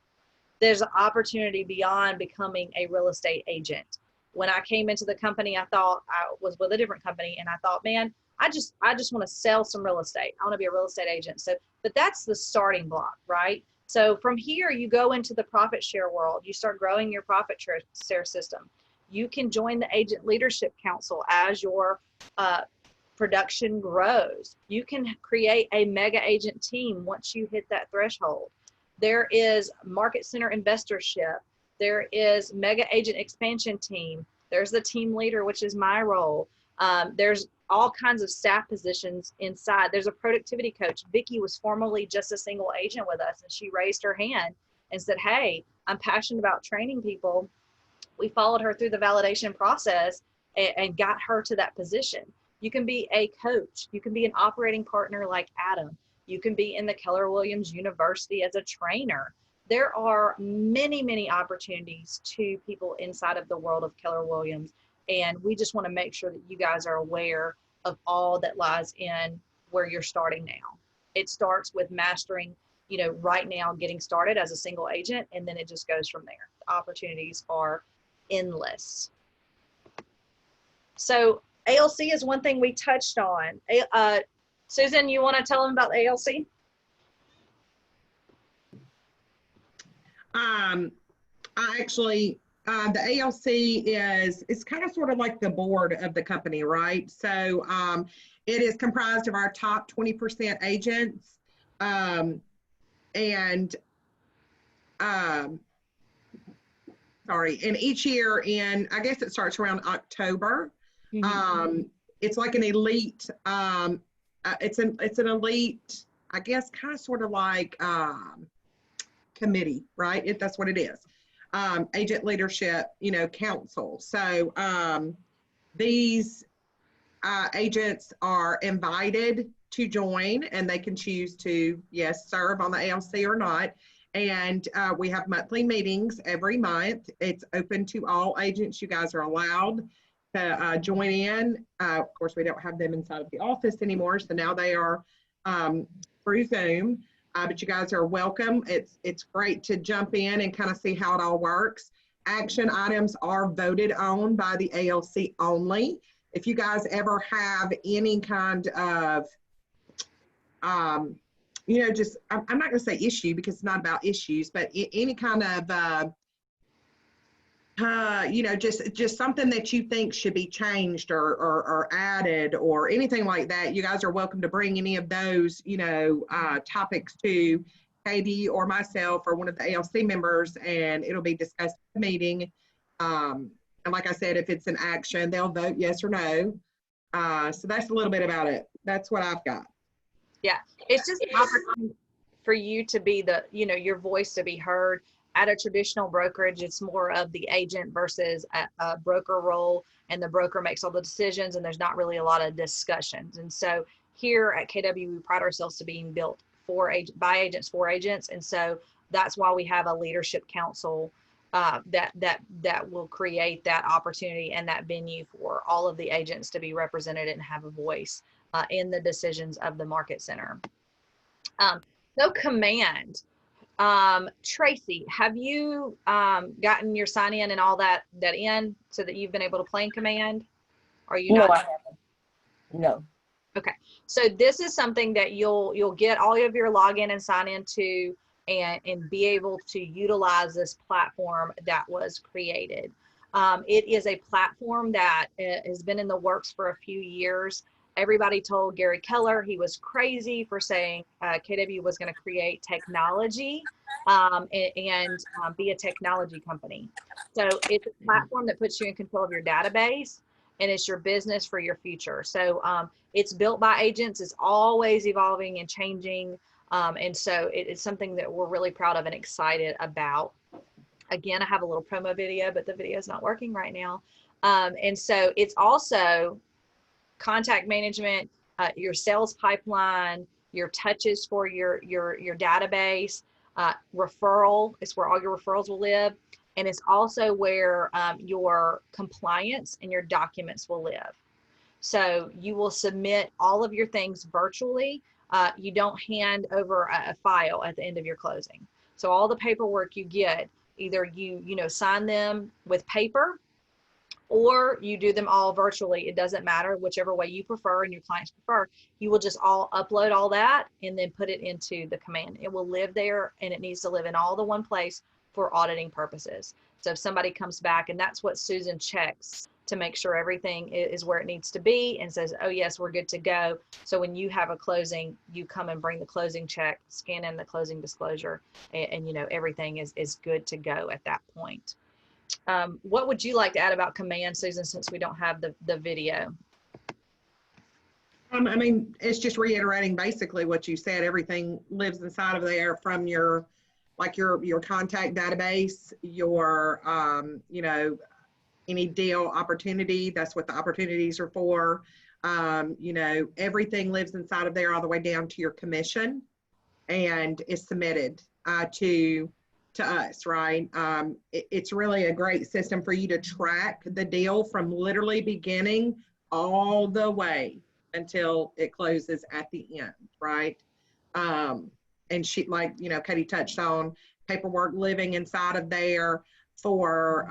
there's an opportunity beyond becoming a real estate agent. When I came into the company, I thought I was with a different company, and I thought, man, I just want to sell some real estate. I want to be a real estate agent. So, but that's the starting block, right? So from here, you go into the profit share world. You start growing your profit share system. You can join the Agent Leadership Council as your production grows. You can create a mega agent team once you hit that threshold. There is Market Center Investorship. There is Mega Agent Expansion Team. There's the team leader, which is my role. There's all kinds of staff positions inside. There's a productivity coach. Vicki was formerly just a single agent with us, and she raised her hand and said, hey, I'm passionate about training people. We followed her through the validation process and got her to that position. You can be a coach. You can be an operating partner like Adam. You can be in the Keller Williams University as a trainer. There are many, many opportunities to people inside of the world of Keller Williams. And we just want to make sure that you guys are aware of all that lies in where you're starting now. It starts with mastering, you know, right now, getting started as a single agent, and then it just goes from there. The opportunities are endless. So ALC is one thing we touched on. Susan, you want to tell them about the ALC? The ALC it's kind of sort of like the board of the company, right? So it is comprised of our top 20% agents, and each year I guess it starts around October. Mm-hmm. It's like an elite, it's an elite, I guess, kind of sort of like committee, right? That's what it is. Agent leadership, you know, council. So these agents are invited to join, and they can choose to, yes, serve on the ALC or not. And we have monthly meetings every month. It's open to all agents. You guys are allowed to join in. Of course, we don't have them inside of the office anymore, so now they are through Zoom. But you guys are welcome. It's great to jump in and kind of see how it all works. Action items are voted on by the ALC only. If you guys ever have any kind of, you know, just, I'm not going to say issue because it's not about issues, but any kind of, you know, just something that you think should be changed or added or anything like that, you guys are welcome to bring any of those, you know, topics to Katie or myself or one of the ALC members, and it'll be discussed at the meeting. And like I said, if it's an action, they'll vote yes or no. So that's a little bit about it. That's what I've got. Yeah, it's just an opportunity for you to be the, you know, your voice to be heard. At a traditional brokerage, it's more of the agent versus a broker role, and the broker makes all the decisions, and there's not really a lot of discussions. And so here at KW, we pride ourselves to being built by agents for agents, and so that's why we have a leadership council that will create that opportunity and that venue for all of the agents to be represented and have a voice in the decisions of the market center. No command. Tracy, have you gotten your sign in and all that in so that you've been able to play in Command? Are you No, not? I haven't. No. Okay, so this is something that you'll get all of your login and sign into and be able to utilize this platform that was created. It is a platform that has been in the works for a few years. Everybody told Gary Keller he was crazy for saying KW was going to create technology and be a technology company. So it's a platform that puts you in control of your database, and it's your business for your future. So it's built by agents. It's always evolving and changing. And so it's something that we're really proud of and excited about. Again, I have a little promo video, but the video is not working right now. And so it's also contact management, your sales pipeline, your touches for your database, referral is where all your referrals will live. And it's also where your compliance and your documents will live. So you will submit all of your things virtually. You don't hand over a file at the end of your closing. So all the paperwork you get, either you sign them with paper or you do them all virtually. It doesn't matter, whichever way you prefer and your clients prefer. You will just all upload all that and then put it into the Command. It will live there, and it needs to live in all the one place for auditing purposes. So if somebody comes back, and that's what Susan checks to make sure everything is where it needs to be and says, oh yes, we're good to go. So when you have a closing, you come and bring the closing check, scan in the closing disclosure, and everything is good to go at that point. What would you like to add about Command, Susan, since we don't have the video? I mean, it's just reiterating basically what you said. Everything lives inside of there, from your contact database, your, any deal opportunity. That's what the opportunities are for. Everything lives inside of there all the way down to your commission, and is submitted to us, right? It's really a great system for you to track the deal from literally beginning all the way until it closes at the end, right? And she, like, Katie touched on, paperwork living inside of there for,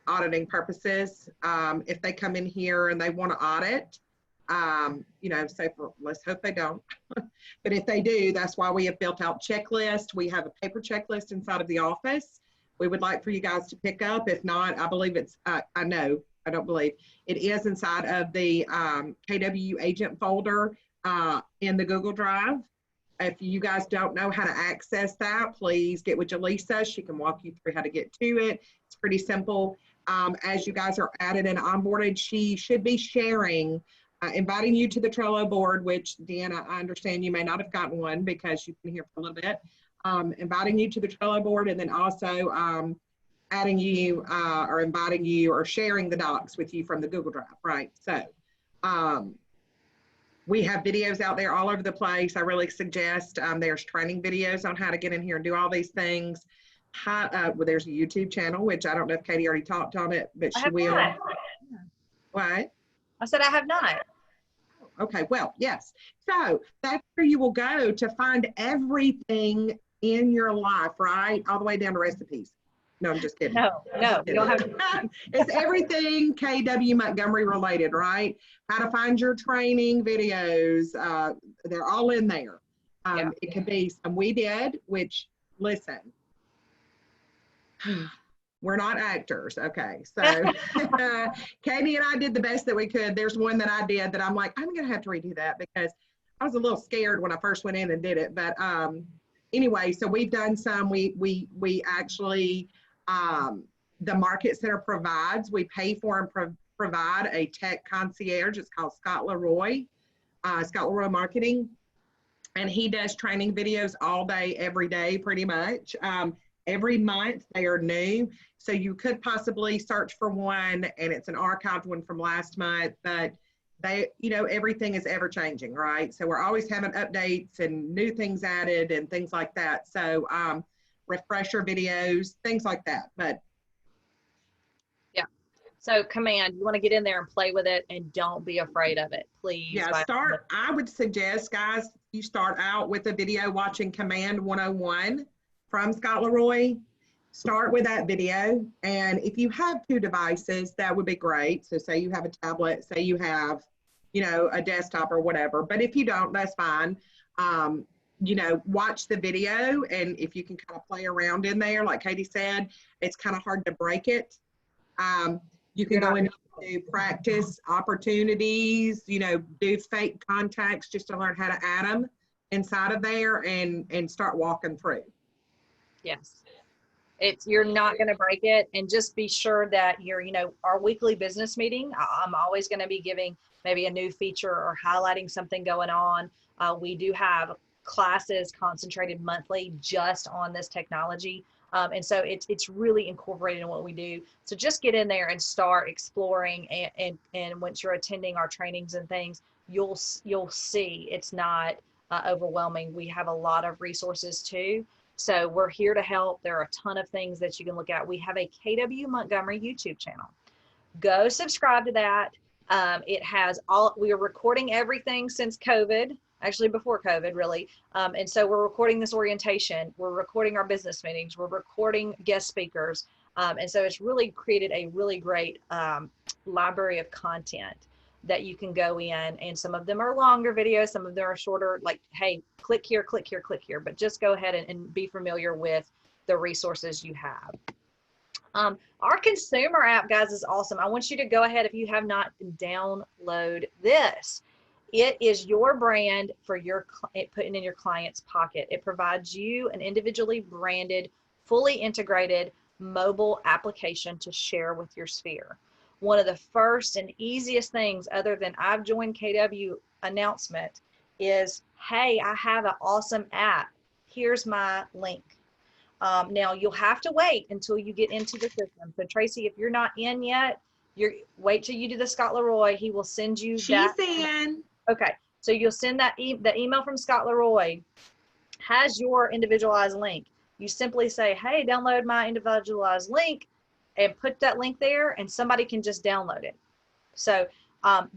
auditing purposes. If they come in here and they want to audit, let's hope they don't. But if they do, that's why we have built out checklists. We have a paper checklist inside of the office. We would like for you guys to pick up. If not, I believe it's, I don't believe it is inside of the KW agent folder in the Google Drive. If you guys don't know how to access that, please get with Jaleesa. She can walk you through how to get to it. It's pretty simple. As you guys are added and onboarded, she should be sharing, inviting you to the Trello board, which, Deanna, I understand you may not have gotten one because you've been here for a little bit. Inviting you to the Trello board, and then also adding you or inviting you or sharing the docs with you from the Google Drive, right? So we have videos out there all over the place. I really suggest there's training videos on how to get in here and do all these things. There's a YouTube channel, which I don't know if Katie already talked on it, but she will. Not. What? I said I have not. Okay, well, yes. So that's where you will go to find everything in your life, right? All the way down to recipes. No, I'm just kidding. No, you don't have. It's everything KW Montgomery related, right? How to find your training videos. They're all in there. Yeah. It could be some we did, which, listen, we're not actors, okay? So Katie and I did the best that we could. There's one that I did that I'm like, I'm gonna have to redo that because I was a little scared when I first went in and did it. But anyway, so we've done some. We actually, the Market Center provides, we pay for and provide a tech concierge. It's called Scott Leroy Marketing. And he does training videos all day, every day, pretty much. Every month they are new. So you could possibly search for one and it's an archived one from last month, but they, everything is ever changing, right? So we're always having updates and new things added and things like that. So refresher videos, things like that. But So Command, you want to get in there and play with it, and don't be afraid of it, please. Yeah, I would suggest, guys, you start out with a video watching Command 101 from Scott Leroy. Start with that video. And if you have 2 devices, that would be great. So say you have a tablet, say you have, you know, a desktop or whatever. But if you don't, that's fine. You know, watch the video. And if you can kind of play around in there, like Katie said, it's kind of hard to break it. You can go into practice opportunities, you know, do fake contacts just to learn how to add them inside of there and start walking through. Yes. You're not going to break it. And just be sure that you know, our weekly business meeting, I'm always going to be giving maybe a new feature or highlighting something going on. We do have classes concentrated monthly just on this technology. And so it's really incorporated in what we do. So just get in there and start exploring. And once you're attending our trainings and things, you'll see it's not overwhelming. We have a lot of resources too. So we're here to help. There are a ton of things that you can look at. We have a KW Montgomery YouTube channel. Go subscribe to that. It has we are recording everything since COVID. Actually before COVID, really. And so we're recording this orientation. We're recording our business meetings. We're recording guest speakers. And so it's really created a really great library of content that you can go in. And some of them are longer videos. Some of them are shorter, like, hey, click here, click here, click here. But just go ahead and be familiar with the resources you have. Our consumer app, guys, is awesome. I want you to go ahead, if you have not, download this. It is your brand for putting in your client's pocket. It provides you an individually branded, fully integrated mobile application to share with your sphere. One of the first and easiest things, other than I've joined KW announcement, is, hey, I have an awesome app. Here's my link. Now you'll have to wait until you get into the system. So Tracy, if you're not in yet, wait till you do the Scott Leroy. He will send you She's in. Okay, so you'll send the email from Scott Leroy has your individualized link. You simply say, hey, download my individualized link, and put that link there, and somebody can just download it. So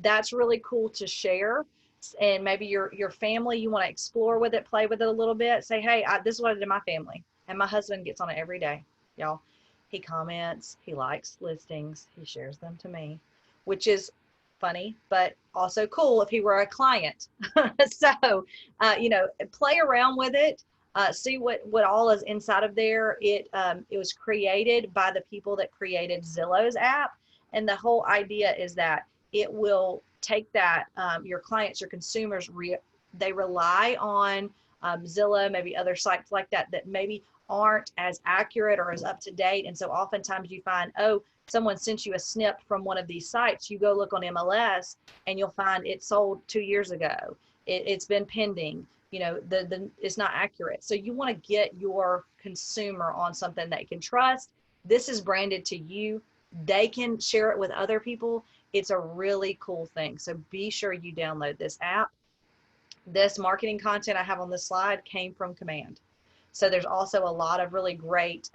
that's really cool to share. And maybe your family, you want to explore with it, play with it a little bit. Say, hey, this is what I did in my family. And my husband gets on it every day, y'all. He comments, he likes listings, he shares them to me, which is funny, but also cool if he were a client. So, you know, play around with it, see what all is inside of there. It was created by the people that created Zillow's app. And the whole idea is that it will take that, your clients, your consumers, they rely on Zillow, maybe other sites like that maybe aren't as accurate or as up to date. And so oftentimes you find, oh, someone sent you a snip from one of these sites. You go look on MLS and you'll find it sold 2 years ago. It's been pending. You know, it's not accurate. So you want to get your consumer on something they can trust. This is branded to you. They can share it with other people. It's a really cool thing. So be sure you download this app. This marketing content I have on this slide came from Command. So there's also a lot of really great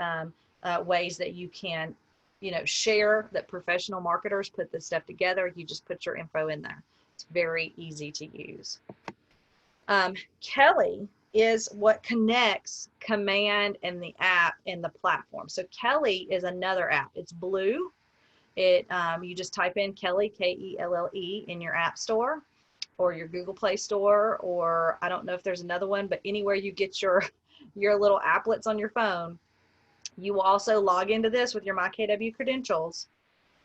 ways that you can, you know, share, that professional marketers put this stuff together. You just put your info in there. It's very easy to use. Kelly is what connects Command and the app and the platform. So Kelly is another app. It's blue. You just type in Kelly, K-E-L-L-E, in your app store or your Google Play Store, or I don't know if there's another one, but anywhere you get your little applets on your phone. You will also log into this with your MyKW credentials,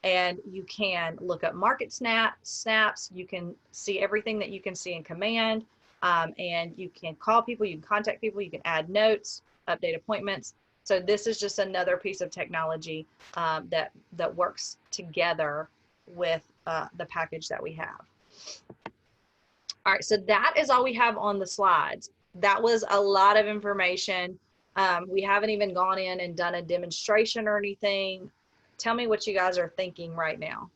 and you can look up market snaps. You can see everything that you can see in Command, and you can call people, you can contact people, you can add notes, update appointments. So this is just another piece of technology that works together with the package that we have. All right, so that is all we have on the slides. That was a lot of information. We haven't even gone in and done a demonstration or anything. Tell me what you guys are thinking right now.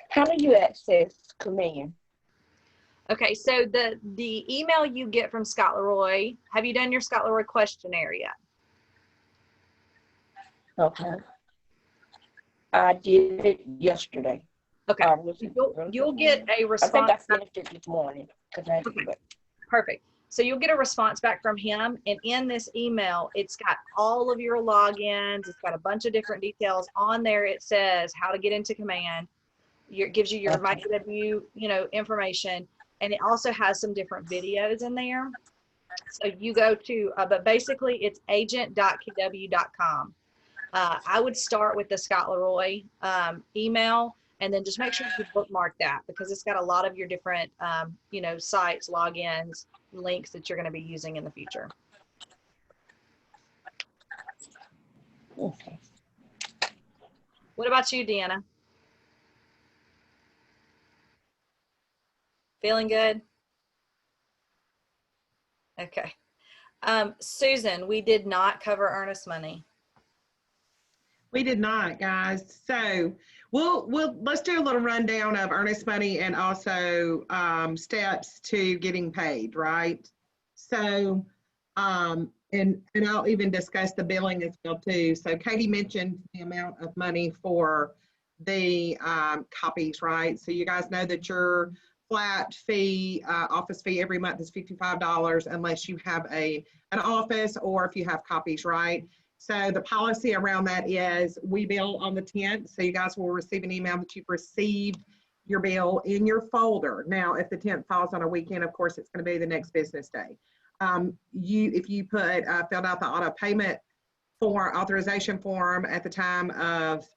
How do you access Command? Okay, so the email you get from Scott Leroy, have you done your Scott Leroy questionnaire yet? Okay. I did it yesterday. Okay. Was it You'll get a I think response. I finished it this morning because I had to do it. Perfect. So you'll get a response back from him. And in this email, it's got all of your logins. It's got a bunch of different details on there. It says how to get into Command. It gives you your Okay. MyW, information. And it also has some different videos in there. So you go to, but basically it's agent.kw.com. I would start with the Scott Leroy email, and then just make sure you bookmark that because it's got a lot of your different, sites, logins, links that you're going to be using in the future. Okay. What about you, Deanna? Feeling good? Okay. Susan, we did not cover earnest money. We did not, guys. So let's do a little rundown of earnest money and also steps to getting paid, right? So, and I'll even discuss the billing as well too. So Katie mentioned the amount of money for the copies, right? So you guys know that your flat fee, office fee every month is $55 unless you have an office or if you have copies, right? So the policy around that is we bill on the 10th. So you guys will receive an email that you've received your bill in your folder. Now, if the 10th falls on a weekend, of course, it's going to be the next business day. If you filled out the auto payment authorization form at the time of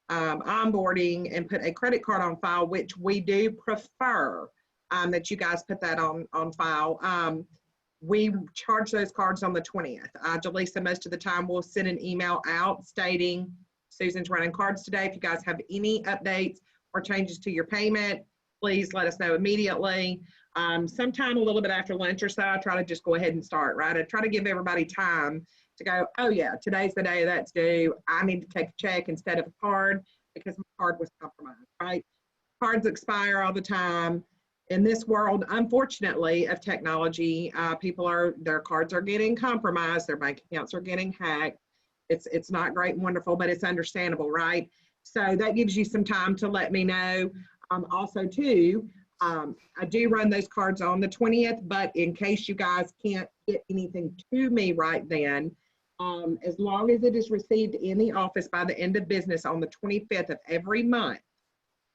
onboarding and put a credit card on file, which we do prefer that you guys put that on file. We charge those cards on the 20th. Jaleesa, most of the time, will send an email out stating Susan's running cards today. If you guys have any updates or changes to your payment, please let us know immediately. Sometime a little bit after lunch or so, I try to just go ahead and start, right? I try to give everybody time to go, oh yeah, today's the day that's due. I need to take a check instead of a card because my card was compromised, right? Cards expire all the time. In this world, unfortunately, of technology, their cards are getting compromised, their bank accounts are getting hacked. It's not great and wonderful, but it's understandable, right? So that gives you some time to let me know. Also, too, I do run those cards on the 20th, but in case you guys can't get anything to me right then, as long as it is received in the office by the end of business on the 25th of every month,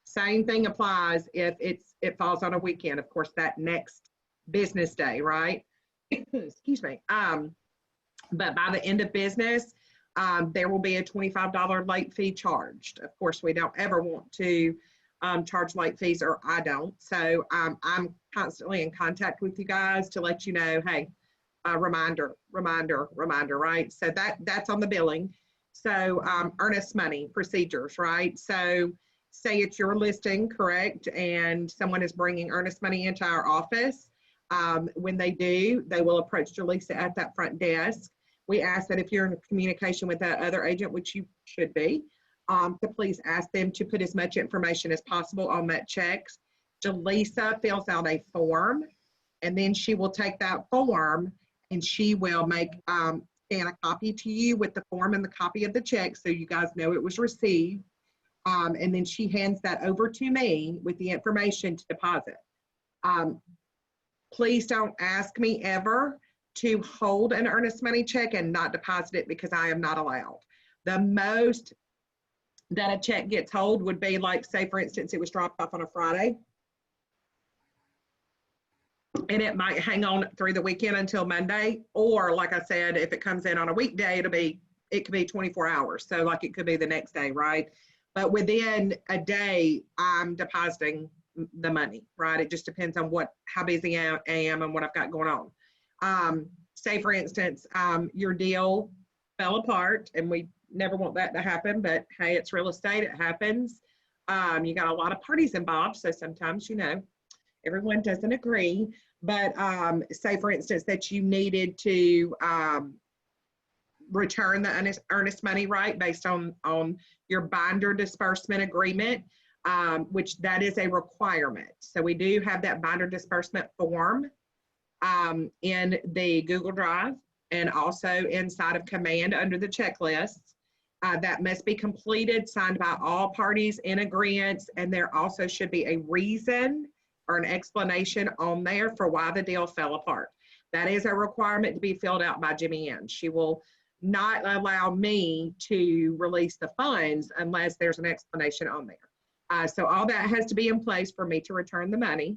same thing applies if it falls on a weekend, of course, that next business day, right? Excuse me. But by the end of business, there will be a $25 late fee charged. Of course, we don't ever want to charge late fees, or I don't. So I'm constantly in contact with you guys to let you know, hey, reminder, right? So that's on the billing. So earnest money procedures, right? So say it's your listing, correct? And someone is bringing earnest money into our office. When they do, they will approach Jaleesa at that front desk. We ask that if you're in communication with that other agent, which you should be, to please ask them to put as much information as possible on that check. Jaleesa fills out a form, and then she will take that form and she will scan a copy to you with the form and the copy of the check so you guys know it was received. And then she hands that over to me with the information to deposit. Please don't ask me ever to hold an earnest money check and not deposit it because I am not allowed. The most that a check gets hold would be like, say for instance, it was dropped off on a Friday and it might hang on through the weekend until Monday. Or like I said, if it comes in on a weekday, it could be 24 hours. So like it could be the next day, right? But within a day, I'm depositing the money, right? It just depends on how busy I am and what I've got going on. Say for instance, your deal fell apart, and we never want that to happen, but hey, it's real estate, it happens. You got a lot of parties involved, so sometimes, everyone doesn't agree. But say for instance that you needed to return the earnest money, right, based on your binder disbursement agreement, which that is a requirement. So we do have that binder disbursement form in the Google Drive and also inside of Command under the checklists. that must be completed, signed by all parties in agreement, and there also should be a reason or an explanation on there for why the deal fell apart. That is a requirement to be filled out by Jimmy Ann. She will not allow me to release the funds unless there's an explanation on there. So all that has to be in place for me to return the money.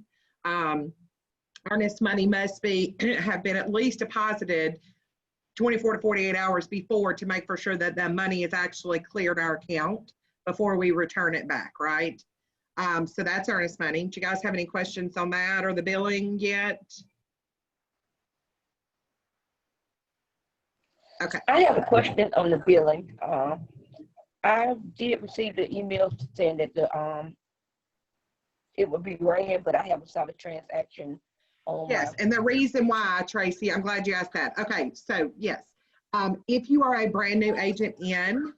Earnest money must have been at least deposited 24 to 48 hours before to make for sure that the money is actually cleared our account before we return it back, right? So that's earnest money. Do you guys have any questions on that or the billing yet? Okay. I have a question on the billing. I did receive the email saying that it would be ran, but I haven't saw the transaction on Yes, and the reason why, Tracy, I'm glad you asked that. Okay, so yes, if you are a brand new agent in,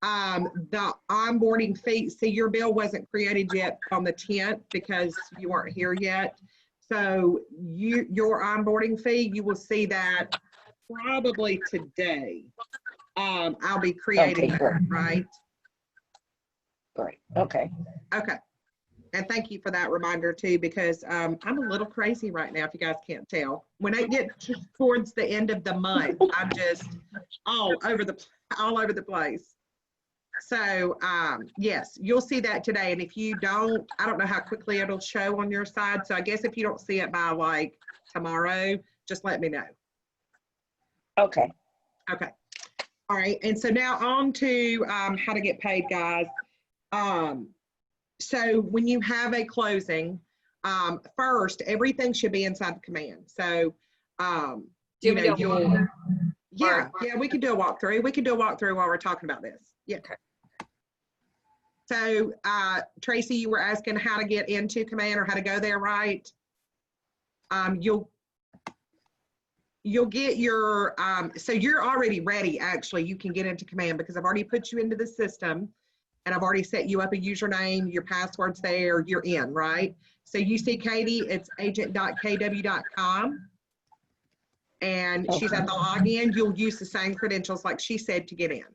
the onboarding fee, see, your bill wasn't created yet on the 10th because you weren't here yet. So your onboarding fee, you will see that probably today. I'll be creating Okay, that, right? Great. Okay. Okay. And thank you for that reminder too, because I'm a little crazy right now, if you guys can't tell. When I get towards the end of the month, I'm just all over the place. So yes, you'll see that today. And if you don't, I don't know how quickly it'll show on your side. So I guess if you don't see it by like tomorrow, just let me know. Okay. Okay. All right. And so now on to how to get paid, guys. So when you have a closing, first, everything should be inside the command. So, you know, yeah, we can do a walkthrough. We can do a walkthrough while we're talking about this. Yeah. Okay. So, Tracy, you were asking how to get into command or how to go there, right? You'll get your, so you're already ready, actually. You can get into command because I've already put you into the system. And I've already set you up a username, your password's there, you're in, right? So you see Katie, it's agent.kw.com. And she's at the login. You'll use the same credentials like she said to get in.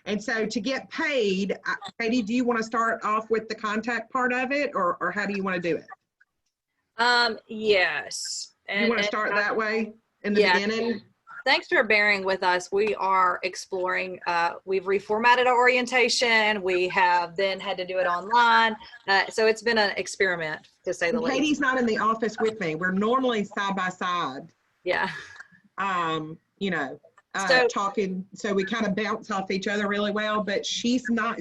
And so to get paid, Katie, do you want to start off with the contact part of it or how do you want to do it? Yes. You want to start that way in the beginning? Thanks for bearing with us. We are exploring, we've reformatted our orientation. We have then had to do it online. So it's been an experiment, to say the least. Katie's not in the office with me. We're normally side by side. Yeah. You know, So- talking, so we kind of bounce off each other really well, but she is not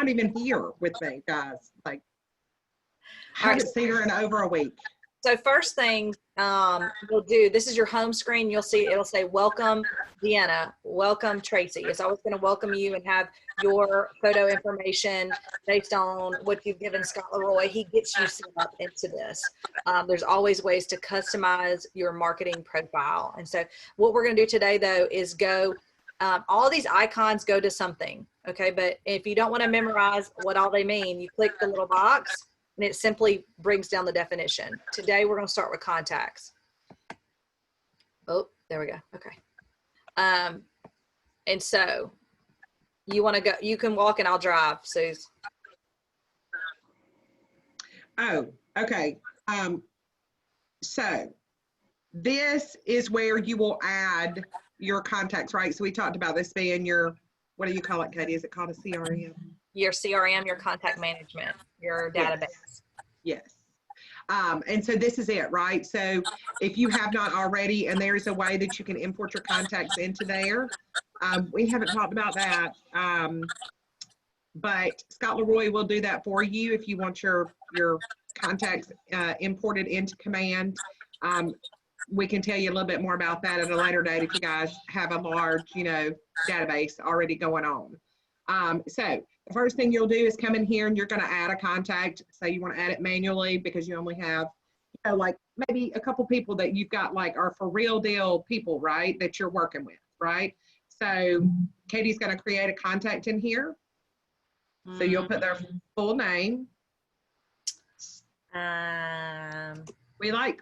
even here with me, guys. Like, haven't seen her in over a week. So first thing we'll do, this is your home screen. You'll see it'll say welcome Deanna, welcome Tracy. It's always going to welcome you and have your photo information based on what you've given Scott Leroy. He gets you set up into this. There's always ways to customize your marketing profile. And so what we're going to do today though is go, all these icons go to something. Okay. But if you don't want to memorize what all they mean, you click the little box and it simply brings down the definition. Today, we're going to start with contacts. Oh, there we go. Okay. And so you want to go, you can walk and I'll drive, Suze. Oh, okay. So this is where you will add your contacts, right? So we talked about this being your, what do you call it, Katie? Is it called a CRM? Your CRM, your contact management, your database. Yes. And so this is it, right? So if you have not already, and there's a way that you can import your contacts into there. We haven't talked about that, but Scott Leroy will do that for you if you want your contacts imported into command. We can tell you a little bit more about that at a later date if you guys have a large, you know, database already going on. So the first thing you'll do is come in here and you're going to add a contact. Say you want to add it manually because you only have, you know, like maybe a couple people that you've got like are for real deal people, right, that you're working with, right? So Katie's going to create a contact in here. So you'll put their full name. We like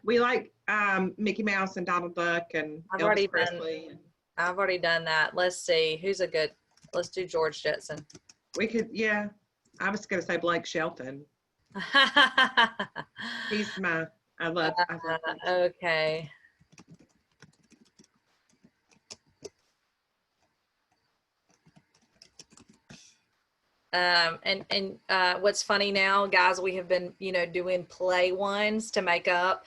Mickey Mouse and Donald Duck and I've already Elvis Presley. I've already done that. Let's see. Who's a good, let's do George Jetson. We could, yeah. I was gonna say Blake Shelton. He's my, I love Blake Shelton. Okay. What's funny now, guys, we have been, doing play ones to make up.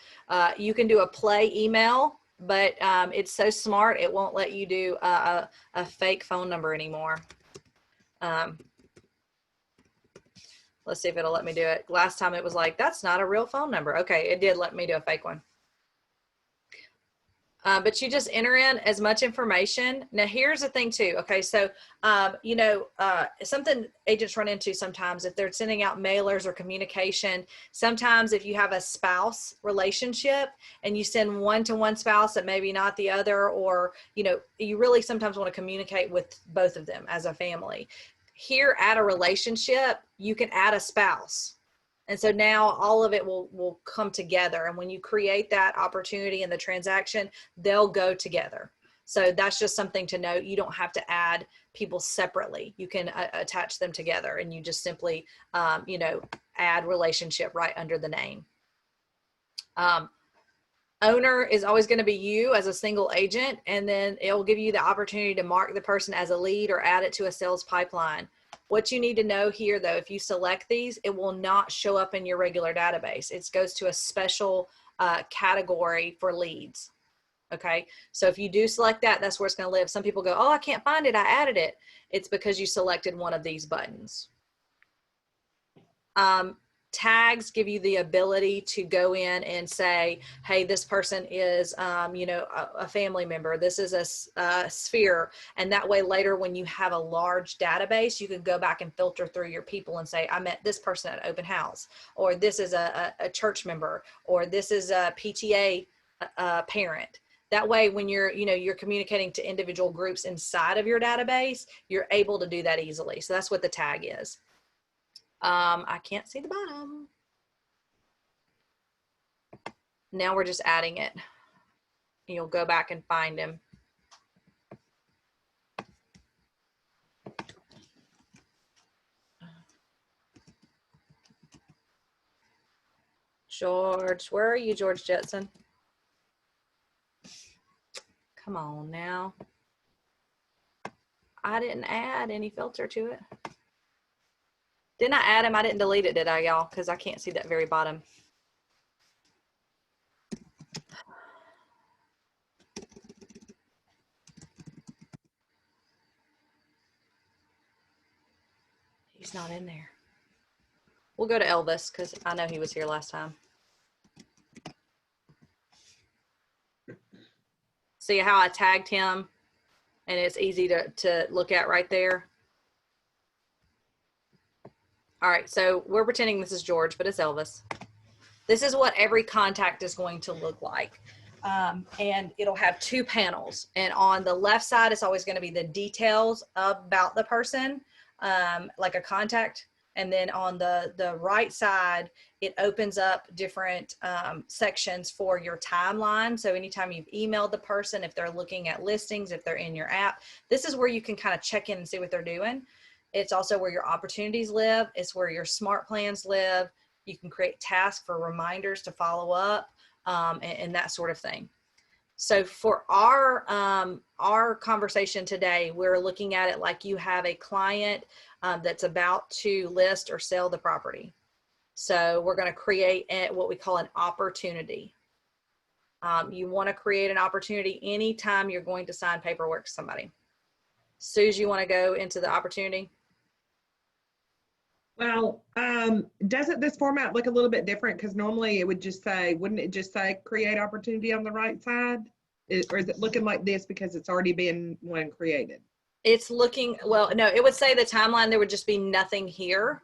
You can do a play email, but it's so smart, it won't let you do a fake phone number anymore. Let's see if it'll let me do it. Last time it was like, that's not a real phone number. Okay, it did let me do a fake one. But you just enter in as much information. Now, here's the thing too. Okay, so, something agents run into sometimes if they're sending out mailers or communication, sometimes if you have a spouse relationship and you send one to one spouse and maybe not the other, or, you really sometimes want to communicate with both of them as a family. Here at a relationship, you can add a spouse. And so now all of it will come together. And when you create that opportunity in the transaction, they'll go together. So that's just something to note. You don't have to add people separately. You can attach them together, and you just simply, add relationship right under the name. Owner is always going to be you as a single agent, and then it will give you the opportunity to mark the person as a lead or add it to a sales pipeline. What you need to know here, though, if you select these, it will not show up in your regular database. It goes to a special category for leads. Okay, so if you do select that, that's where it's going to live. Some people go, oh, I can't find it, I added it. It's because you selected one of these buttons. Tags give you the ability to go in and say, hey, this person is, a family member. This is a sphere. And that way later, when you have a large database, you can go back and filter through your people and say, I met this person at open house, or this is a church member, or this is a PTA parent. That way, when you're communicating to individual groups inside of your database, you're able to do that easily. So that's what the tag is. I can't see the bottom. Now we're just adding it. You'll go back and find him. George, where are you, George Jetson? Come on now. I didn't add any filter to it. Didn't I add him? I didn't delete it, did I, y'all? Because I can't see that very bottom. He's not in there. We'll go to Elvis because I know he was here last time. See how I tagged him? And it's easy to look at right there. All right, so we're pretending this is George, but it's Elvis. This is what every contact is going to look like. And it'll have two panels. And on the left side, it's always going to be the details about the person, like a contact. And then on the right side, it opens up different sections for your timeline. So anytime you've emailed the person, if they're looking at listings, if they're in your app, this is where you can kind of check in and see what they're doing. It's also where your opportunities live. It's where your smart plans live. You can create tasks for reminders to follow up and that sort of thing. So for our conversation today, we're looking at it like you have a client that's about to list or sell the property. So we're going to create what we call an opportunity. You want to create an opportunity anytime you're going to sign paperwork to somebody. Suze, you want to go into the opportunity? Well, doesn't this format look a little bit different? Because normally it would just say, wouldn't it just say create opportunity on the right side? Or is it looking like this because it's already been one created? It's looking, well, no, it would say the timeline, there would just be nothing here.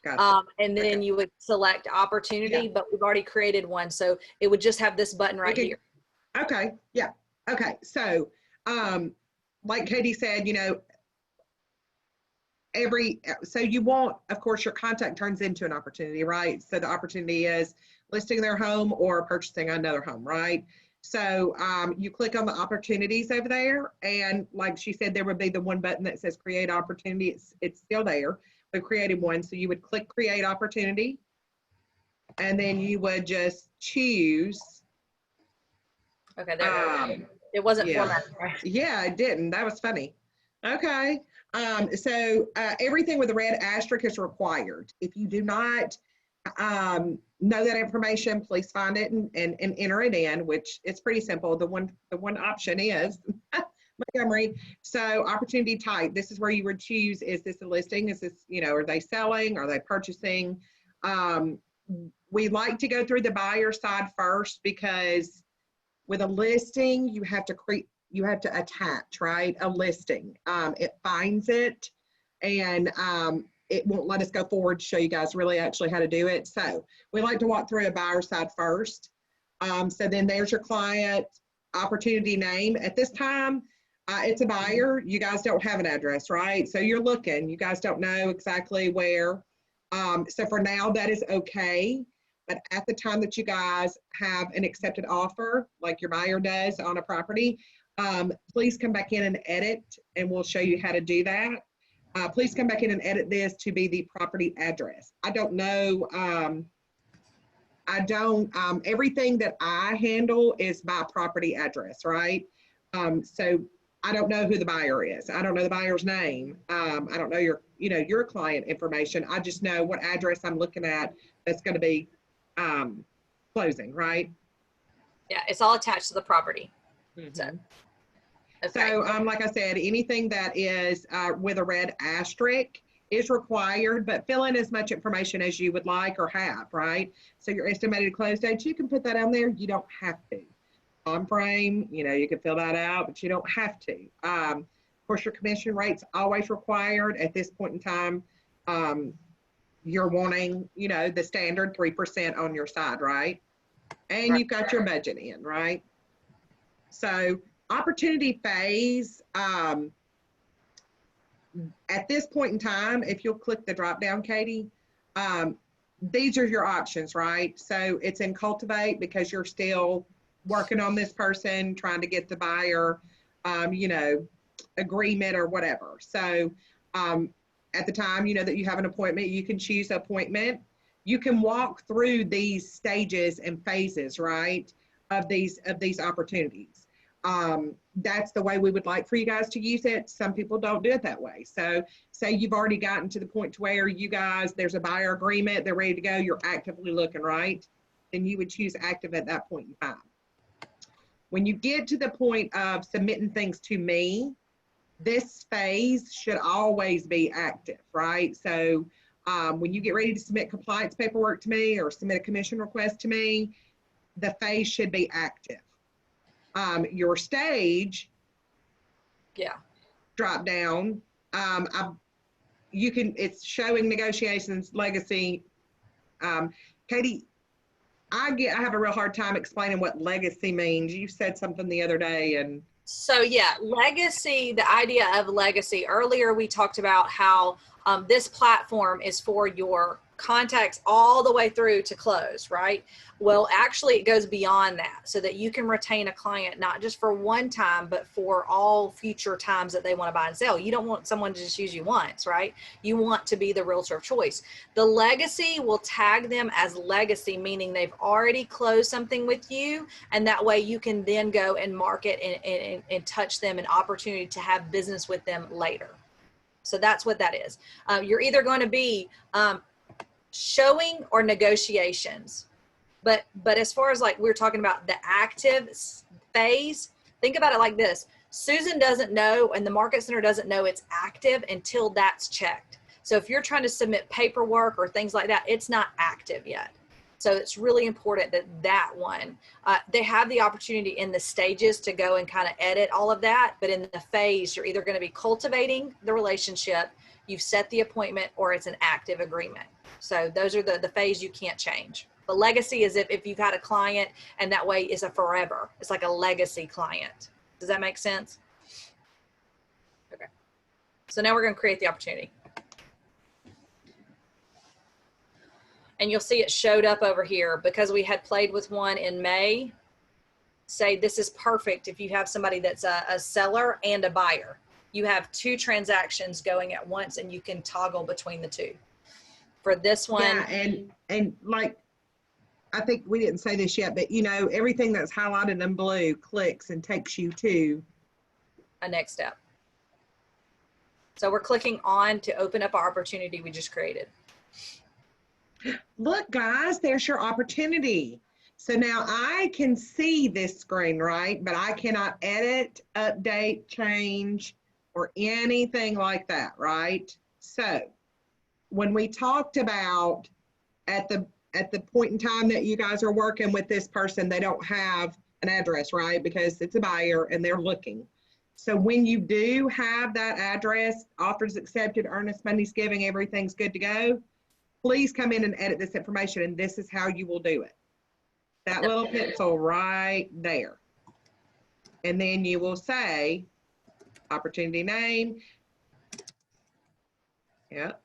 Gotcha. And then Okay. you would select opportunity, but we've already created one. So it would just have this button right here. Okay. Yeah. Okay. So, like Katie said, so you want, of course, your contact turns into an opportunity, right? So the opportunity is listing their home or purchasing another home, right? So you click on the opportunities over there, and like she said, there would be the one button that says create opportunity. It's still there. We've created one. So you would click create opportunity, and then you would just choose. Okay, there we go. It wasn't Yeah. formatted, right? Yeah, it didn't. That was funny. Okay. So everything with the red asterisk is required. If you do not know that information, please find it and enter it in, which it's pretty simple. The one option is Montgomery. So opportunity type, this is where you would choose, is this a listing? Is this, are they selling? Are they purchasing? We like to go through the buyer side first, because with a listing, you have to attach, right? A listing. It finds it, and it won't let us go forward to show you guys really actually how to do it. So we like to walk through a buyer side first. So then there's your client opportunity name. At this time, it's a buyer. You guys don't have an address, right? So you're looking. You guys don't know exactly where. So for now, that is okay. But at the time that you guys have an accepted offer, like your buyer does on a property, please come back in and edit, and we'll show you how to do that. Please come back in and edit this to be the property address. I don't know. Everything that I handle is by property address, right? So I don't know who the buyer is. I don't know the buyer's name. I don't know your client information. I just know what address I'm looking at that's going to be closing, right? Yeah, it's all attached to the property. Mm-hmm. So, okay. So like I said, anything that is with a red asterisk is required, but fill in as much information as you would like or have, right? So your estimated close date, you can put that on there. You don't have to. Time frame, you can fill that out, but you don't have to. Of course, your commission rate's always required. At this point in time, you're wanting, the standard 3% on your side, right? And you've got your budget in, right? So opportunity phase, at this point in time, if you'll click the drop down, Katie, these are your options, right? So it's in cultivate, because you're still working on this person, trying to get the buyer, agreement or whatever. So at the time, that you have an appointment, you can choose appointment. You can walk through these stages and phases, right, of these opportunities. That's the way we would like for you guys to use it. Some people don't do it that way. So say you've already gotten to the point to where you guys, there's a buyer agreement, they're ready to go, you're actively looking, right? Then you would choose active at that point in time. When you get to the point of submitting things to me, this phase should always be active, right? So when you get ready to submit compliance paperwork to me or submit a commission request to me, the phase should be active. Your stage, drop down. It's showing negotiations, legacy. Katie, I have a real hard time explaining what legacy means. You said something the other day, and so yeah, legacy, the idea of legacy, earlier we talked about how this platform is for your contacts all the way through to close, right? Well, actually it goes beyond that, so that you can retain a client, not just for one time, but for all future times that they want to buy and sell. You don't want someone to just use you once, right? You want to be the realtor of choice. The legacy will tag them as legacy, meaning they've already closed something with you, and that way you can then go and market and touch them, an opportunity to have business with them later. So that's what that is. You're either going to be showing or negotiations. But as far as like we're talking about the active phase, think about it like this. Susan doesn't know, and the Market Center doesn't know it's active until that's checked. So if you're trying to submit paperwork or things like that, it's not active yet. So it's really important that one, they have the opportunity in the stages to go and kind of edit all of that. But in the phase, you're either going to be cultivating the relationship, you've set the appointment, or it's an active agreement. So those are the phase you can't change. The legacy is if you've had a client, and that way is a forever. It's like a legacy client. Does that make sense? Okay. So now we're going to create the opportunity. and you'll see it showed up over here because we had played with one in May. Say this is perfect if you have somebody that's a seller and a buyer. You have two transactions going at once and you can toggle between the two. For this one, Yeah, and like, I think we didn't say this yet, but you know, everything that's highlighted in blue clicks and takes you to, a next step. So we're clicking on to open up our opportunity we just created. look guys, there's your opportunity. So now I can see this screen, right? But I cannot edit, update, change, or anything like that, right? So when we talked about at the point in time that you guys are working with this person, they don't have an address, right? Because it's a buyer and they're looking. So when you do have that address, offers accepted, earnest money's giving, everything's good to go, please come in and edit this information, and this is how you will do it. That little pencil right there. And then you will say opportunity name. Yep.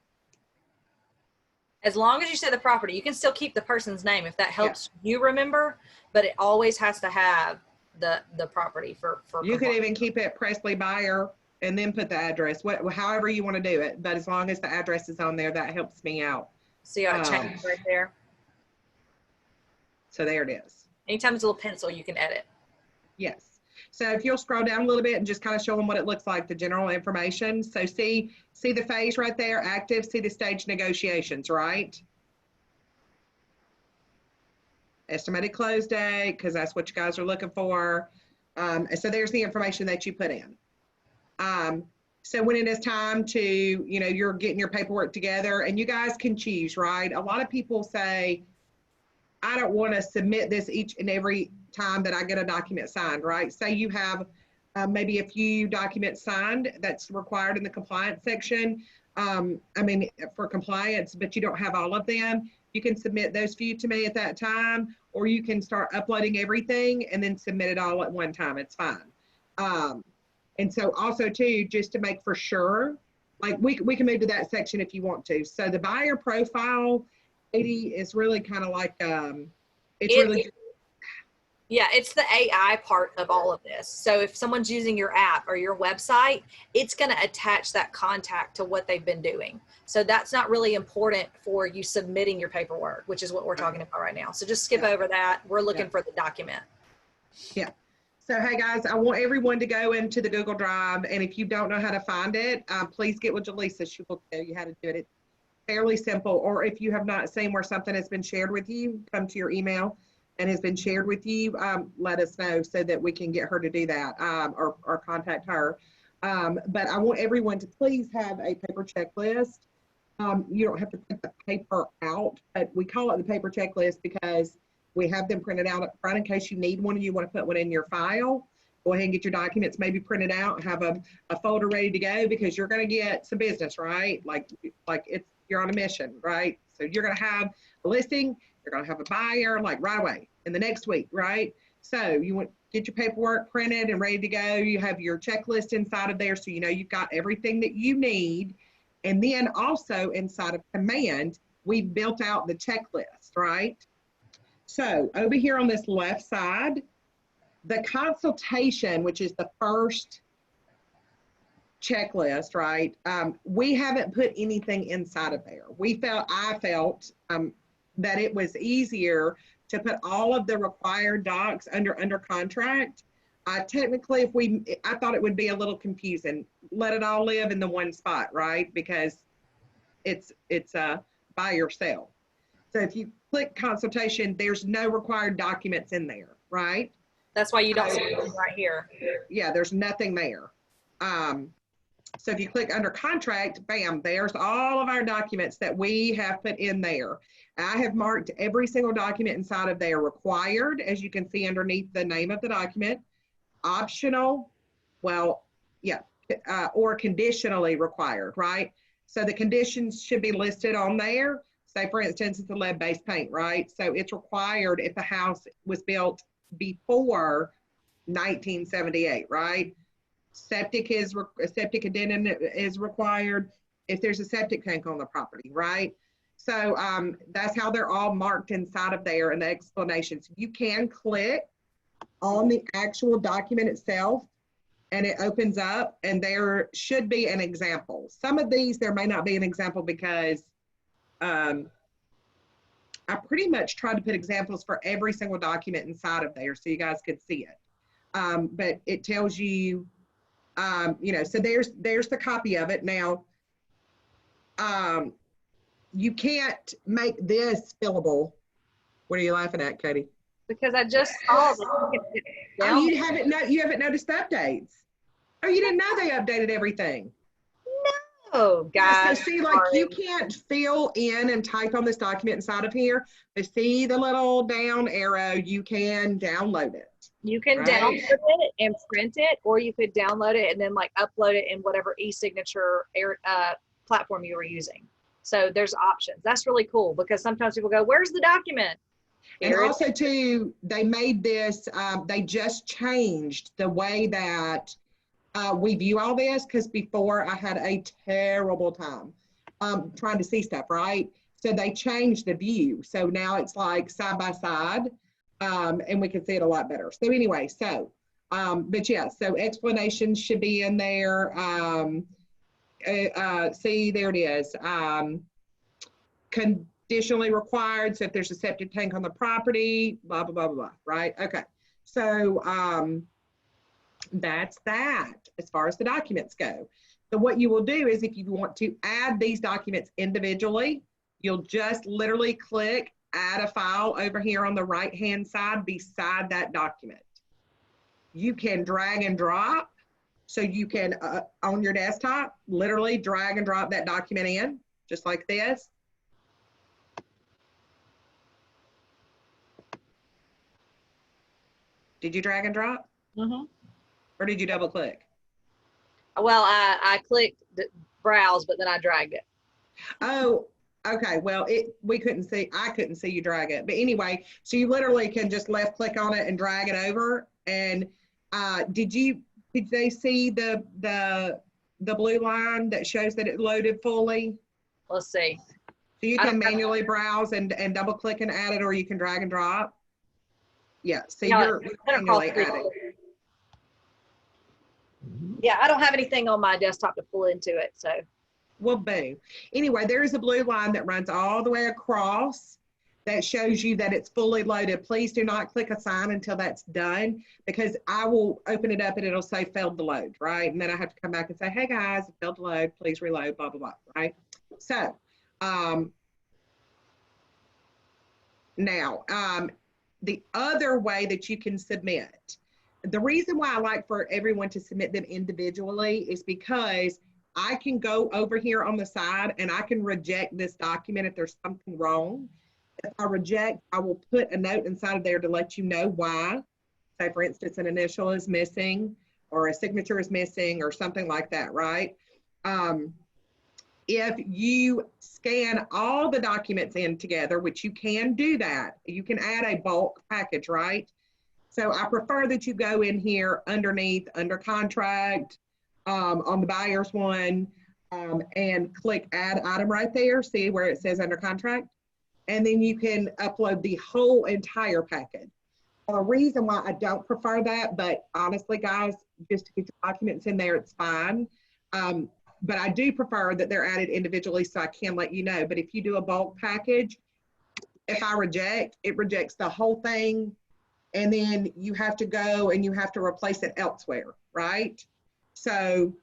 As long as you say the property, you can still keep the person's name if that helps you remember, but it always has to have the property for You could even keep it Presley buyer and then put the address, however you want to do it. But as long as the address is on there, that helps me out. See how it changes right there? So there it is. Anytime it's a little pencil, you can edit. Yes. So if you'll scroll down a little bit and just kind of show them what it looks like, the general information. So see the phase right there, active, see the stage negotiations, right? Estimated close date, because that's what you guys are looking for. So there's the information that you put in. So when it is time to, you know, you're getting your paperwork together and you guys can choose, right? A lot of people say, I don't want to submit this each and every time that I get a document signed, right? Say you have maybe a few documents signed that's required in the compliance section. I mean, for compliance, but you don't have all of them. You can submit those few to me at that time, or you can start uploading everything and then submit it all at one time. It's fine. And so also too, just to make for sure, like we can move to that section if you want to. So the buyer profile, Katie, is really kind of like, yeah, it's the AI part of all of this. So if someone's using your app or your website, it's going to attach that contact to what they've been doing. So that's not really important for you submitting your paperwork, which is what we're talking about right now. So just skip over that. We're looking for the document. Yeah. So, hey guys, I want everyone to go into the Google Drive. And if you don't know how to find it, please get with Jaleesa. She will tell you how to do it. It's fairly simple. Or if you have not seen where something has been shared with you, come to your email and has been shared with you, let us know so that we can get her to do that or contact her. But I want everyone to please have a paper checklist. You don't have to print the paper out, but we call it the paper checklist because we have them printed out up front in case you need one and you want to put one in your file. Go ahead and get your documents maybe printed out, have a folder ready to go because you're going to get some business, right? Like you're on a mission, right? So you're going to have a listing, you're going to have a buyer like right away in the next week, right? So you want to get your paperwork printed and ready to go. You have your checklist inside of there so you know you've got everything that you need. And then also inside of Command, we've built out the checklist, right? So over here on this left side, the consultation, which is the first checklist, right? We haven't put anything inside of there. I felt that it was easier to put all of the required docs under contract. Technically, I thought it would be a little confusing. Let it all live in the one spot, right? Because it's buy or sell. So if you click consultation, there's no required documents in there, right? That's why you don't see it right here. Yeah, there's nothing there. So if you click under contract, bam, there's all of our documents that we have put in there. I have marked every single document inside of there required, as you can see underneath the name of the document, optional, well, yeah, or conditionally required, right? So the conditions should be listed on there. Say, for instance, it's a lead-based paint, right? So it's required if the house was built before 1978, right? Septic addendum is required if there's a septic tank on the property, right? So that's how they're all marked inside of there in the explanations. You can click on the actual document itself and it opens up and there should be an example. Some of these, there may not be an example because I pretty much tried to put examples for every single document inside of there so you guys could see it. But it tells you, you know, so there's the copy of it. Now, you can't make this fillable. What are you laughing at, Katie? Because I just saw that. Oh, you haven't noticed the updates. Oh, you didn't know they updated everything. Oh, guys. So see, like you can't fill in and type on this document inside of here, but see the little down arrow, you can download it. You can Right. download it and print it, or you could download it and then like upload it in whatever e-signature platform you were using. So there's options. That's really cool because sometimes people go, where's the document? And also too, they made this, they just changed the way that we view all this, because before I had a terrible time trying to see stuff, right? So they changed the view. So now it's like side by side and we can see it a lot better. So anyway, so, but yeah, so explanations should be in there. See, there it is. Conditionally required. So if there's a septic tank on the property, blah, blah, blah, blah, blah, right? Okay. So that's that as far as the documents go. So what you will do is if you want to add these documents individually, you'll just literally click add a file over here on the right-hand side beside that document. You can drag and drop. So you can, on your desktop, literally drag and drop that document in, just like this. Did you drag and drop? Mm-hmm. Or did you double click? Well, I clicked browse, but then I dragged it. Oh, okay. Well, we couldn't see, I couldn't see you drag it. But anyway, so you literally can just left click on it and drag it over. And did they see the blue line that shows that it loaded fully? Let's see. So you can manually browse and double click and add it, or you can drag and drop. Yeah, so you're manually adding. Yeah, I don't have anything on my desktop to pull into it, so. Well, boom. Anyway, there is a blue line that runs all the way across that shows you that it's fully loaded. Please do not click assign until that's done, because I will open it up and it'll say failed to load, right? And then I have to come back and say, hey guys, it failed to load, please reload, blah, blah, blah, right? So now, the other way that you can submit, the reason why I like for everyone to submit them individually is because I can go over here on the side and I can reject this document if there's something wrong. If I reject, I will put a note inside of there to let you know why. Say, for instance, an initial is missing or a signature is missing or something like that, right? If you scan all the documents in together, which you can do that, you can add a bulk package, right? So I prefer that you go in here underneath, under contract, on the buyer's one, and click add item right there. See where it says under contract? And then you can upload the whole entire package. The reason why I don't prefer that, but honestly, guys, just to get your documents in there, it's fine. But I do prefer that they're added individually so I can let you know. But if you do a bulk package, if I reject, it rejects the whole thing. And then you have to go and you have to replace it elsewhere, right? So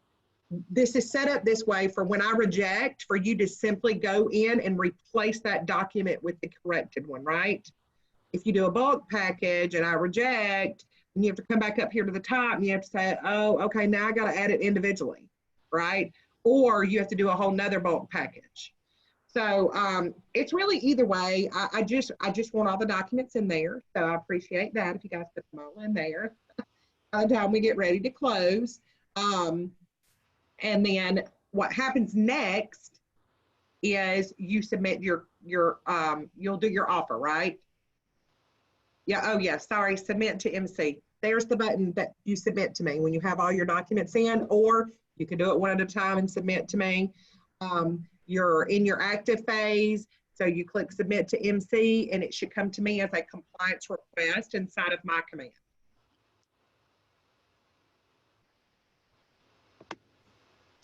this is set up this way for when I reject, for you to simply go in and replace that document with the corrected one, right? If you do a bulk package and I reject, and you have to come back up here to the top and you have to say, oh, okay, now I got to add it individually, right? Or you have to do a whole nother bulk package. So it's really either way. I just want all the documents in there. So I appreciate that if you guys put them all in there by the time we get ready to close. And then what happens next is you submit you'll do your offer, right? Yeah, oh yeah, sorry, submit to MC. There's the button that you submit to me when you have all your documents in, or you can do it one at a time and submit to me. You're in your active phase. So you click submit to MC and it should come to me as a compliance request inside of my command.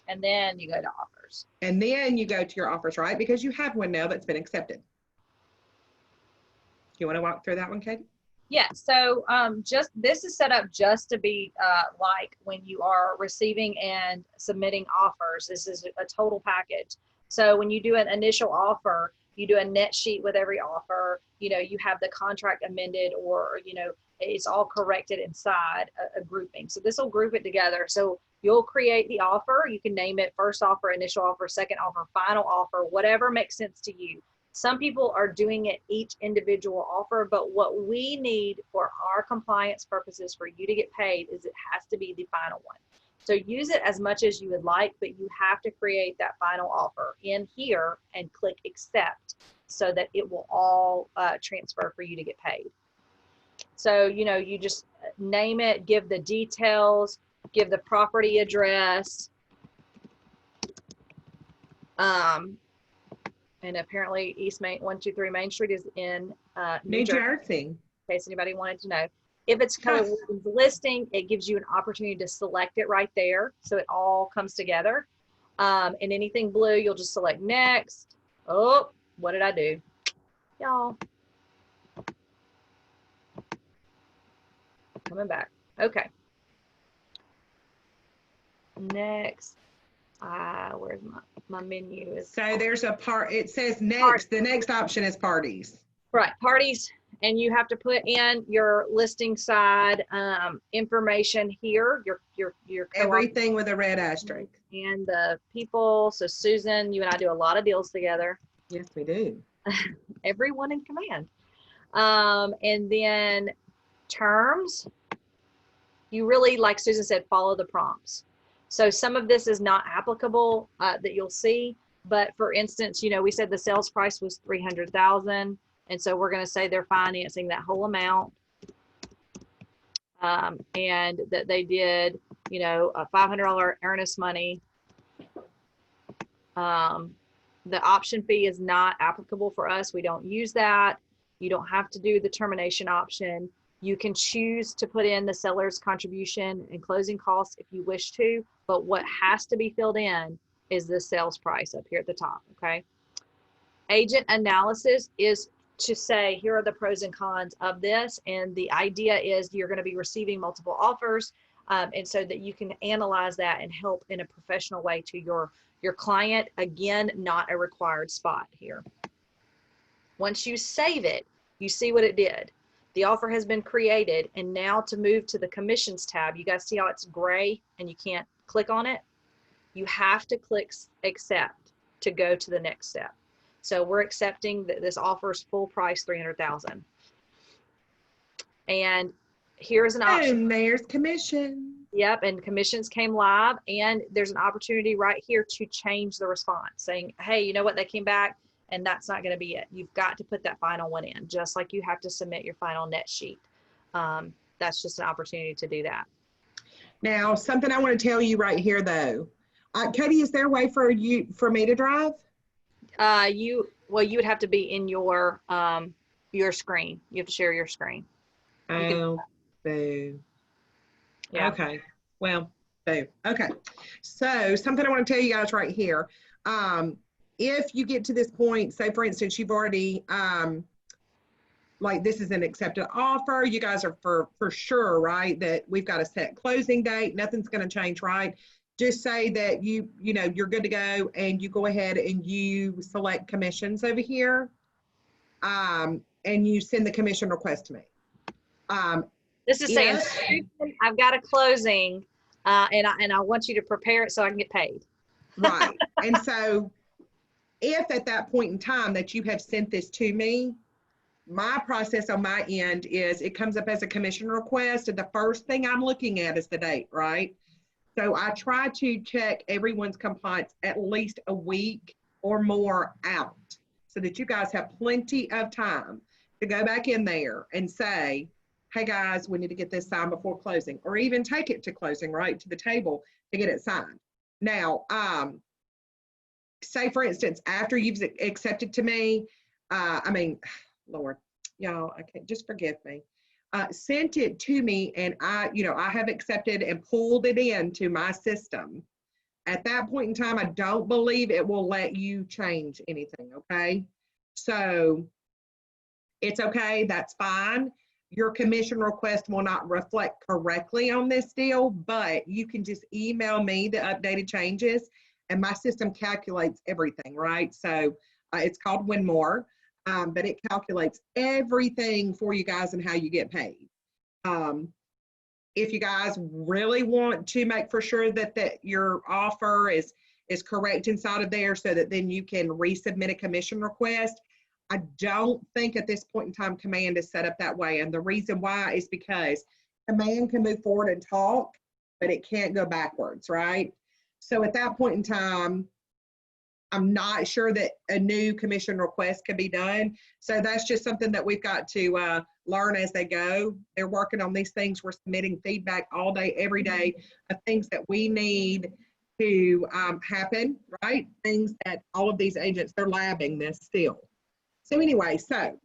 And then you go to offers. And then you go to your offers, right? Because you have one now that's been accepted. You want to walk through that one, Katie? Yeah, so just this is set up just to be like when you are receiving and submitting offers. This is a total package. So when you do an initial offer, you do a net sheet with every offer. You know, you have the contract amended, or you know, it's all corrected inside a grouping. So this will group it together. So you'll create the offer. You can name it first offer, initial offer, second offer, final offer, whatever makes sense to you. Some people are doing it each individual offer, but what we need for our compliance purposes for you to get paid is it has to be the final one. So use it as much as you would like, but you have to create that final offer in here and click accept so that it will all transfer for you to get paid. So, you know, you just name it, give the details, give the property address. And apparently East Main 123 Main Street is in New Jersey, in case anybody wanted to know. If it's Keller Williams listing, it gives you an opportunity to select it right there. So it all comes together. And anything blue, you'll just select next. Oh, what did I do? Y'all. Coming back. Okay. Next. Where's my menu is. So there's a part, it says next, the next option is parties. Right, parties, and you have to put in your listing side information here, your Everything with a red asterisk. and the people. So Susan, you and I do a lot of deals together. Yes, we do. Everyone in command. And then terms, you really, like Susan said, follow the prompts. So some of this is not applicable that you'll see, but for instance, you know, we said the sales price was $300,000. And so we're going to say they're financing that whole amount. And that they did, you know, a $500 earnest money. The option fee is not applicable for us. We don't use that. You don't have to do the termination option. You can choose to put in the seller's contribution and closing costs if you wish to, but what has to be filled in is the sales price up here at the top, okay? Agent analysis is to say, here are the pros and cons of this, and the idea is you're gonna be receiving multiple offers, and so that you can analyze that and help in a professional way to your client. Again, not a required spot here. Once you save it, you see what it did. The offer has been created, and now to move to the commissions tab, you guys see how it's gray and you can't click on it? You have to click accept to go to the next step. So we're accepting that this offers full price $300,000. And here's an option. And there's commission. Yep, and commissions came live, and there's an opportunity right here to change the response, saying, hey, you know what, they came back, and that's not going to be it. You've got to put that final one in, just like you have to submit your final net sheet. That's just an opportunity to do that. Now, something I want to tell you right here, though. Katie, is there a way for me to drive? You would have to be in your screen. You have to share your screen. Oh, boo. Yeah. Okay. Well, boo. Okay. So something I want to tell you guys right here. If you get to this point, say for instance, you've already, like this is an accepted offer, you guys are for sure, right, that we've got a set closing date, nothing's going to change, right? Just say that you know, you're good to go, and you go ahead and you select commissions over here, and you send the commission request to me. This is saying, I've got a closing, and I want you to prepare it so I can get paid. Right. And so if at that point in time that you have sent this to me, my process on my end is it comes up as a commission request, and the first thing I'm looking at is the date, right? So I try to check everyone's compliance at least a week or more out so that you guys have plenty of time to go back in there and say, hey guys, we need to get this signed before closing, or even take it to closing, right, to the table to get it signed. Now, say for instance, after you've accepted to me, I mean, Lord, y'all, I can't, just forgive me. Sent it to me and I have accepted and pulled it into my system. At that point in time, I don't believe it will let you change anything, okay? So it's okay, that's fine. Your commission request will not reflect correctly on this deal, but you can just email me the updated changes and my system calculates everything, right? So it's called Winmore, but it calculates everything for you guys and how you get paid. If you guys really want to make for sure that your offer is correct inside of there so that then you can resubmit a commission request, I don't think at this point in time Command is set up that way. And the reason why is because Command can move forward and talk, but it can't go backwards, right? So at that point in time, I'm not sure that a new commission request can be done. So that's just something that we've got to learn as they go. They're working on these things. We're submitting feedback all day, every day of things that we need to happen, right? Things that all of these agents, they're labbing this still. So anyway, so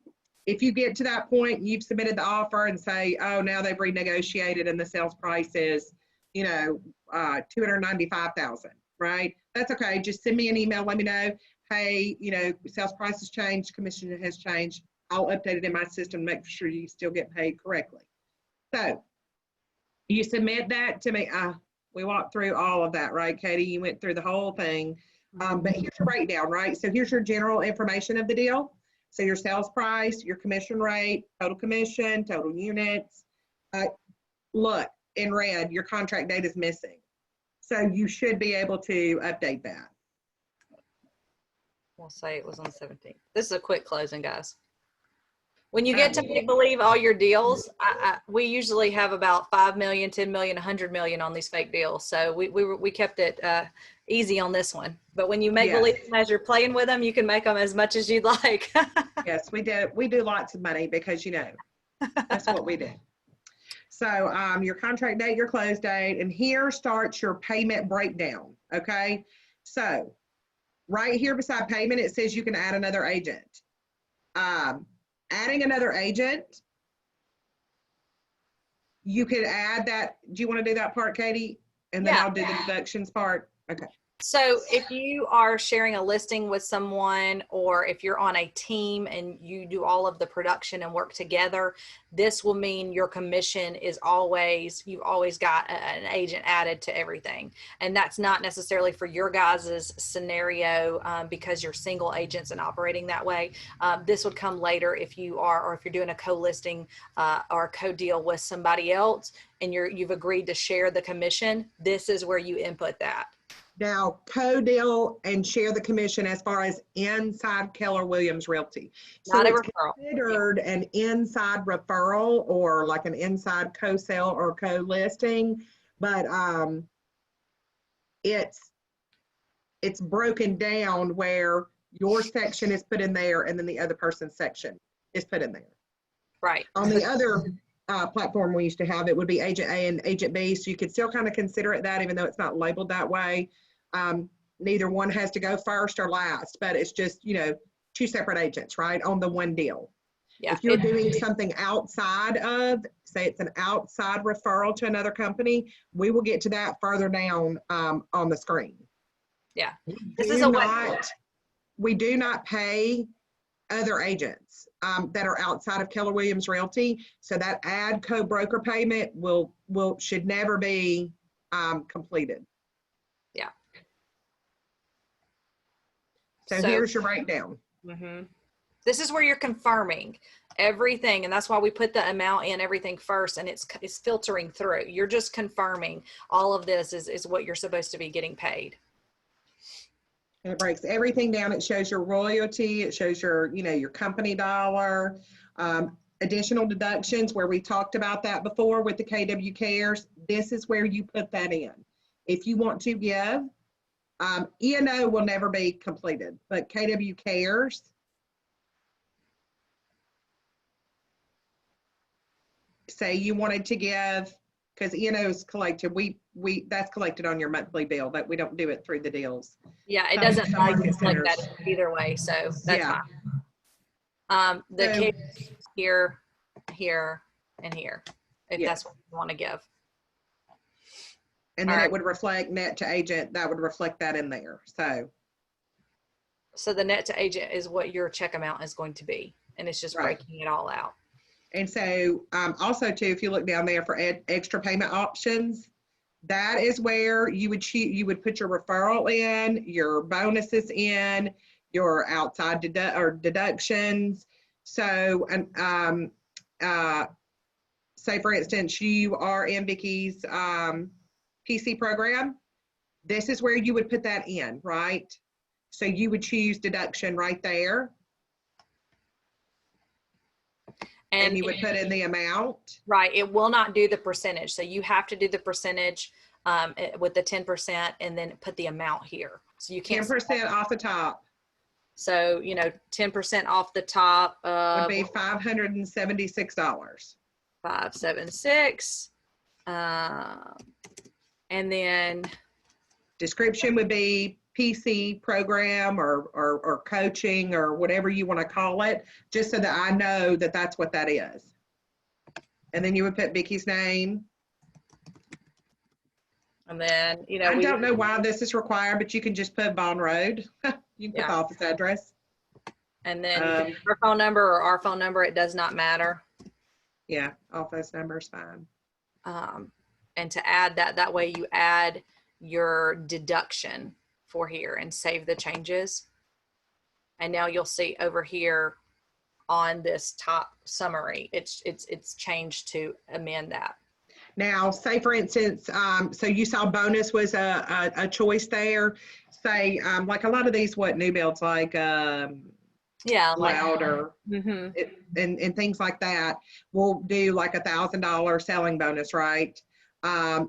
if you get to that point, you've submitted the offer and say, oh, now they've renegotiated and the sales price is, $295,000, right? That's okay. Just send me an email. Let me know, hey, sales price has changed, commission has changed. I'll update it in my system to make sure you still get paid correctly. So you submit that to me. We walked through all of that, right, Katie? You went through the whole thing. But here's your breakdown, right? So here's your general information of the deal. So your sales price, your commission rate, total commission, total units. Look, in red, your contract date is missing. So you should be able to update that. We'll say it was on the 17th. This is a quick closing, guys. When you get to make believe all your deals, we usually have about 5 million, 10 million, 100 million on these fake deals. So we kept it easy on this one. But when you make believe as you're playing with them, you can make them as much as you'd like. Yes, we do. We do lots of money because that's what we do. So your contract date, your close date, and here starts your payment breakdown. Okay. So right here beside payment, it says you can add another agent. Adding another agent, you could add that. Do you want to do that part, Katie? And then I'll do the deductions part. Okay. So if you are sharing a listing with someone, or if you're on a team and you do all of the production and work together, this will mean your commission is you've always got an agent added to everything. And that's not necessarily for your guys' scenario because you're single agents and operating that way. This would come later if you are, or if you're doing a co-listing or a co-deal with somebody else and you've agreed to share the commission. This is where you input that. Now, co-deal and share the commission as far as inside Keller Williams Realty. So Not a it's referral. considered an inside referral or like an inside co-sale or co-listing, but it's broken down where your section is put in there and then the other person's section is put in there. Right. On the other platform we used to have, it would be agent A and agent B, so you could still kind of consider it that, even though it's not labeled that way. Neither one has to go first or last, but it's just, two separate agents, right, on the one deal. Yeah. If you're doing something outside of, say it's an outside referral to another company, we will get to that further down on the screen. Yeah. We do not pay other agents that are outside of Keller Williams Realty. So that ad co-broker payment should never be completed. Yeah. So here's your breakdown. Mm-hmm. This is where you're confirming everything, and that's why we put the amount in everything first, and it's filtering through. You're just confirming all of this is what you're supposed to be getting paid. And it breaks everything down. It shows your royalty. It shows your, your company dollar, additional deductions where we talked about that before with the KW Cares. This is where you put that in. If you want to give, E&O will never be completed, but KW Cares, say you wanted to give, because E&O is collected, that's collected on your monthly bill, but we don't do it through the deals. Yeah, it doesn't like that either way, so that's fine. The So- case here, here, and here, if Yes. that's what you want to give. And then Alright. it would reflect net to agent, that would reflect that in there, so. So the net to agent is what your check amount is going to be, and it's just Right. breaking it all out. And so, also too, if you look down there for extra payment options, that is where you would you would put your referral in, your bonuses in, your outside deductions. So, and, say for instance, you are in Vicky's, PC program. This is where you would put that in, right? So you would choose deduction right there, and you would put in the amount. Right, it will not do the percentage. So you have to do the percentage with the 10% and then put the amount here. So you can't. 10% off the top So, 10% off the top would of be $576. 576. And then, Description would be PC program or coaching or whatever you want to call it, just so that I know that that's what that is. And then you would put Vicky's name. I I don't know why this is required, but you can just put Bond Road. You can put the office address. and then you can put your phone number or our phone number. It does not matter. Yeah, office number is fine. And to add that way you add your deduction for here and save the changes. And now you'll see over here on this top summary, it's changed to amend that. Now, say for instance, so you saw bonus was a choice there. Say, like a lot of these, what new builds like Yeah. Louder Mm-hmm. and things like that, we'll do like $1,000 selling bonus, right?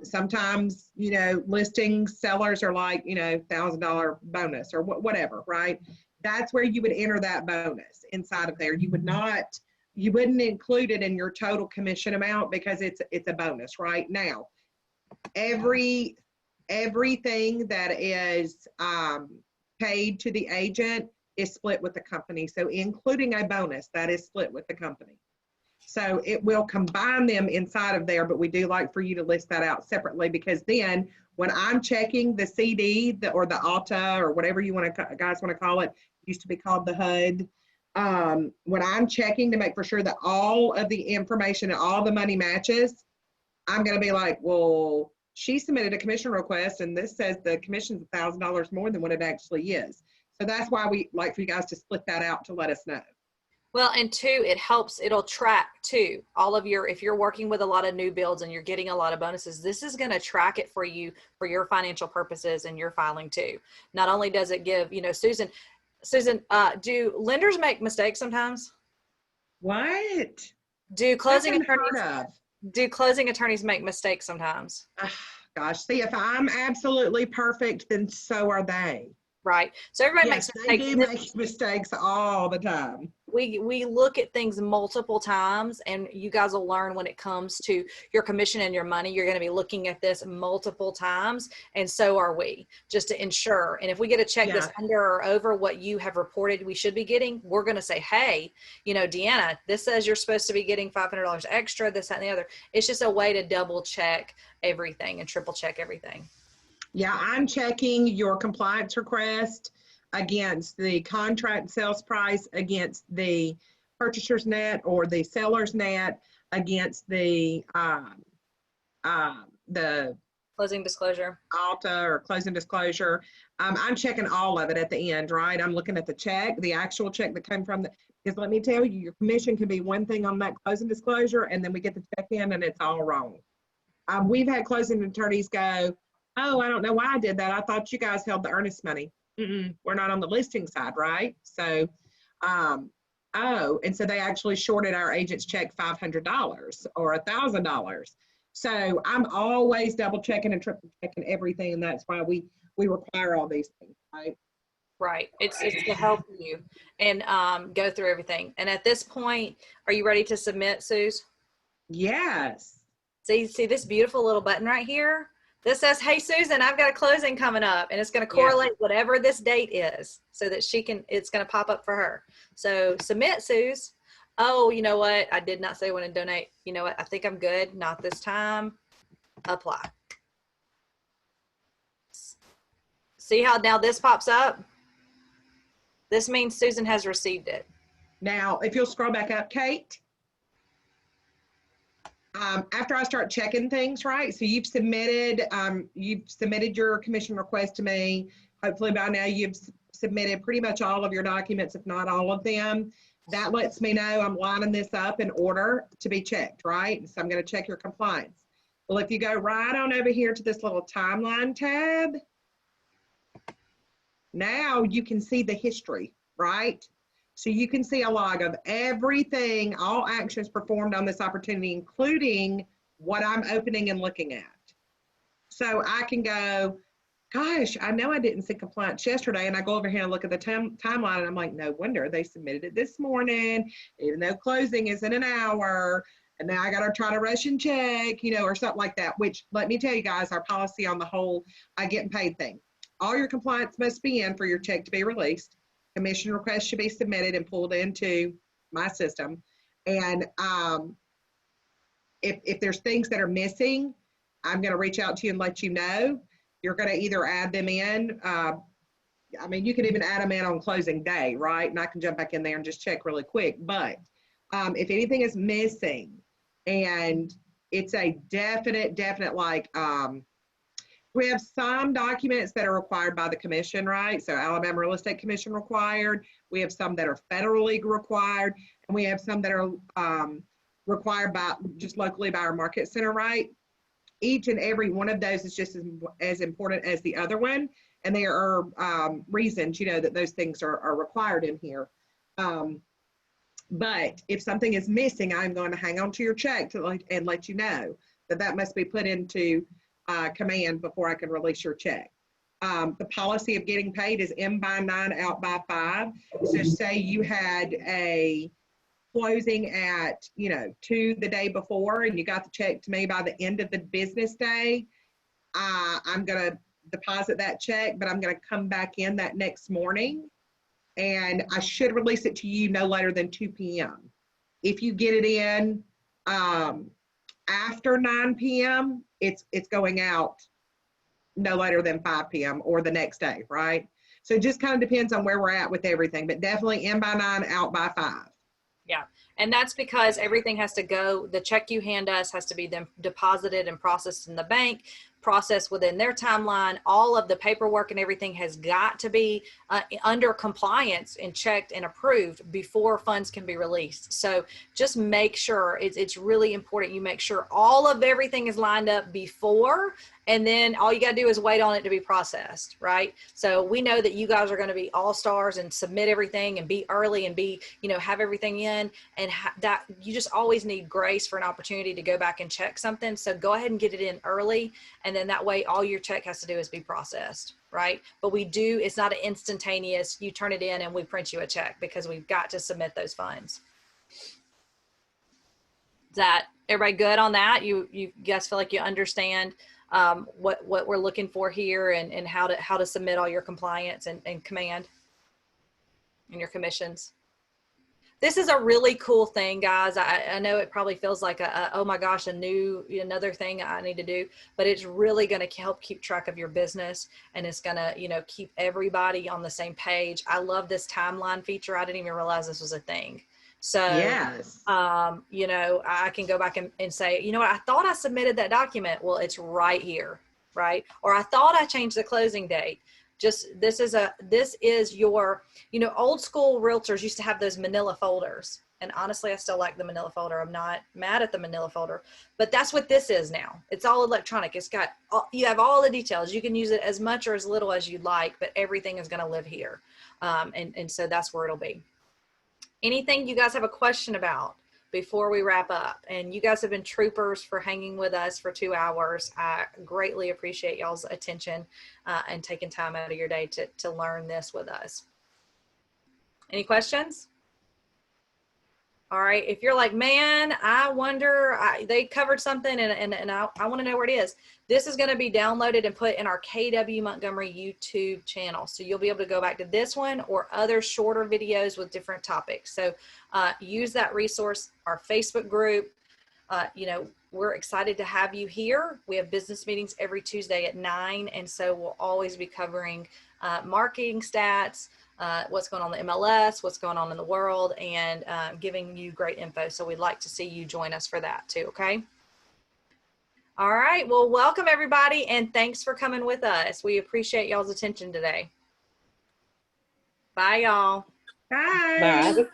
Sometimes, listing sellers are like, $1,000 bonus or whatever, right? That's where you would enter that bonus inside of there. You wouldn't include it in your total commission amount because it's a bonus right now. Everything that is paid to the agent is split with the company. So including a bonus, that is split with the company. So it will combine them inside of there, but we do like for you to list that out separately, because then when I'm checking the CD or the ALTA or whatever you guys want to call it, used to be called the HUD. When I'm checking to make for sure that all of the information and all the money matches, I'm going to be like, well, she submitted a commission request and this says the commission's $1,000 more than what it actually is. So that's why we like for you guys to split that out to let us know. Well, and two, it'll track too, all of if you're working with a lot of new builds and you're getting a lot of bonuses, this is going to track it for you for your financial purposes and your filing too. Not only does it give, Susan, do lenders make mistakes sometimes? What? Do closing attorneys make mistakes sometimes? Gosh, see, if I'm absolutely perfect, then so are they. Right. So everybody Yes, makes they mistakes. do make mistakes all the time. We look at things multiple times, and you guys will learn when it comes to your commission and your money, you're going to be looking at this multiple times, and so are we, just to ensure. And if we get a check that's under or over what you have reported we should be getting, we're going to say, hey, Deanna, this says you're supposed to be getting $500 extra, this, that, and the other. It's just a way to double check everything and triple check everything. Yeah, I'm checking your compliance request against the contract sales price, against the purchaser's net or the seller's net, against the Closing disclosure. ALTA or closing disclosure. I'm checking all of it at the end, right? I'm looking at the check, the actual check that came from because let me tell you, your commission can be one thing on that closing disclosure, and then we get the check in and it's all wrong. We've had closing attorneys go, oh, I don't know why I did that. I thought you guys held the earnest money. We're not on the listing side, right? So, and so they actually shorted our agent's check $500 or $1,000. So I'm always double checking and triple checking everything, and that's why we require all these things, right? Right. It's to help you and go through everything. And at this point, are you ready to submit, Suze? Yes. See this beautiful little button right here? This says, hey, Susan, I've got a closing coming up, and it's going to correlate whatever this date is so that it's going to pop up for her. So submit, Suze. Oh, you know what? I did not say when to donate. You know what? I think I'm good. Not this time. Apply. See how now this pops up? This means Susan has received it. Now, if you'll scroll back up, Kate. After I start checking things, right? So you've submitted your commission request to me. Hopefully by now you've submitted pretty much all of your documents, if not all of them. That lets me know I'm lining this up in order to be checked, right? So I'm going to check your compliance. Well, if you go right on over here to this little timeline tab, now you can see the history, right? So you can see a log of everything, all actions performed on this opportunity, including what I'm opening and looking at. So I can go, gosh, I know I didn't see compliance yesterday, and I go over here and look at the timeline, and I'm like, no wonder they submitted it this morning, even though closing is in an hour, and now I got to try to rush and check, you know, or something like that, which let me tell you guys, our policy on the whole I getting paid thing. All your compliance must be in for your check to be released. Commission request should be submitted and pulled into my system. And if there's things that are missing, I'm going to reach out to you and let you know. You're going to either add them in. I mean, you can even add them in on closing day, right? And I can jump back in there and just check really quick. But if anything is missing, and it's a definite like, we have some documents that are required by the commission, right? So Alabama Real Estate Commission required. We have some that are federally required, and we have some that are required by just locally by our market center, right? Each and every one of those is just as important as the other one. And there are reasons, you know, that those things are required in here. But if something is missing, I'm going to hang on to your check and let you know that must be put into command before I can release your check. The policy of getting paid is in by 9, out by 5. So say you had a closing at, you know, 2 the day before, and you got the check to me by the end of the business day, I'm going to deposit that check, but I'm going to come back in that next morning, and I should release it to you no later than 2 p.m. If you get it in after 9 p.m., it's going out no later than 5 p.m. or the next day, right? So it just kind of depends on where we're at with everything, but definitely in by 9, out by 5. Yeah. And that's because everything has to go, the check you hand us has to be then deposited and processed in the bank, processed within their timeline. All of the paperwork and everything has got to be under compliance and checked and approved before funds can be released. So just make sure, it's really important you make sure all of everything is lined up before, and then all you got to do is wait on it to be processed, right? So we know that you guys are going to be all stars and submit everything and be early and be, you know, have everything in, and that you just always need grace for an opportunity to go back and check something. So go ahead and get it in early, and then that way all your check has to do is be processed, right? But it's not an instantaneous, you turn it in and we print you a check, because we've got to submit those funds. Is that everybody good on that? You guys feel like you understand what we're looking for here, and how to submit all your compliance and command and your commissions? This is a really cool thing, guys. I know it probably feels like oh my gosh, another thing I need to do, but it's really going to help keep track of your business, and it's going to, you know, keep everybody on the same page. I love this timeline feature. I didn't even realize this was a thing. So, yes. You know, I can go back and say, you know what, I thought I submitted that document. Well, it's right here, right? Or I thought I changed the closing date. Just, this is your, you know, old school realtors used to have those manila folders. And honestly, I still like the manila folder. I'm not mad at the manila folder, but that's what this is now. It's all electronic. It's got, you have all the details. You can use it as much or as little as you'd like, but everything is going to live here. And so that's where it'll be. Anything you guys have a question about before we wrap up? And you guys have been troopers for hanging with us for 2 hours. I greatly appreciate y'all's attention and taking time out of your day to learn this with us. Any questions? All right. If you're like, man, I wonder, they covered something and I want to know where it is. This is going to be downloaded and put in our KW Montgomery YouTube channel. So you'll be able to go back to this one or other shorter videos with different topics. So use that resource, our Facebook group. You know, we're excited to have you here. We have business meetings every Tuesday at 9. And so we'll always be covering marketing stats, what's going on in the MLS, what's going on in the world, and giving you great info. So we'd like to see you join us for that too, okay? All right, well, welcome everybody, and thanks for coming with us. We appreciate y'all's attention today. Bye, y'all. Bye. Bye.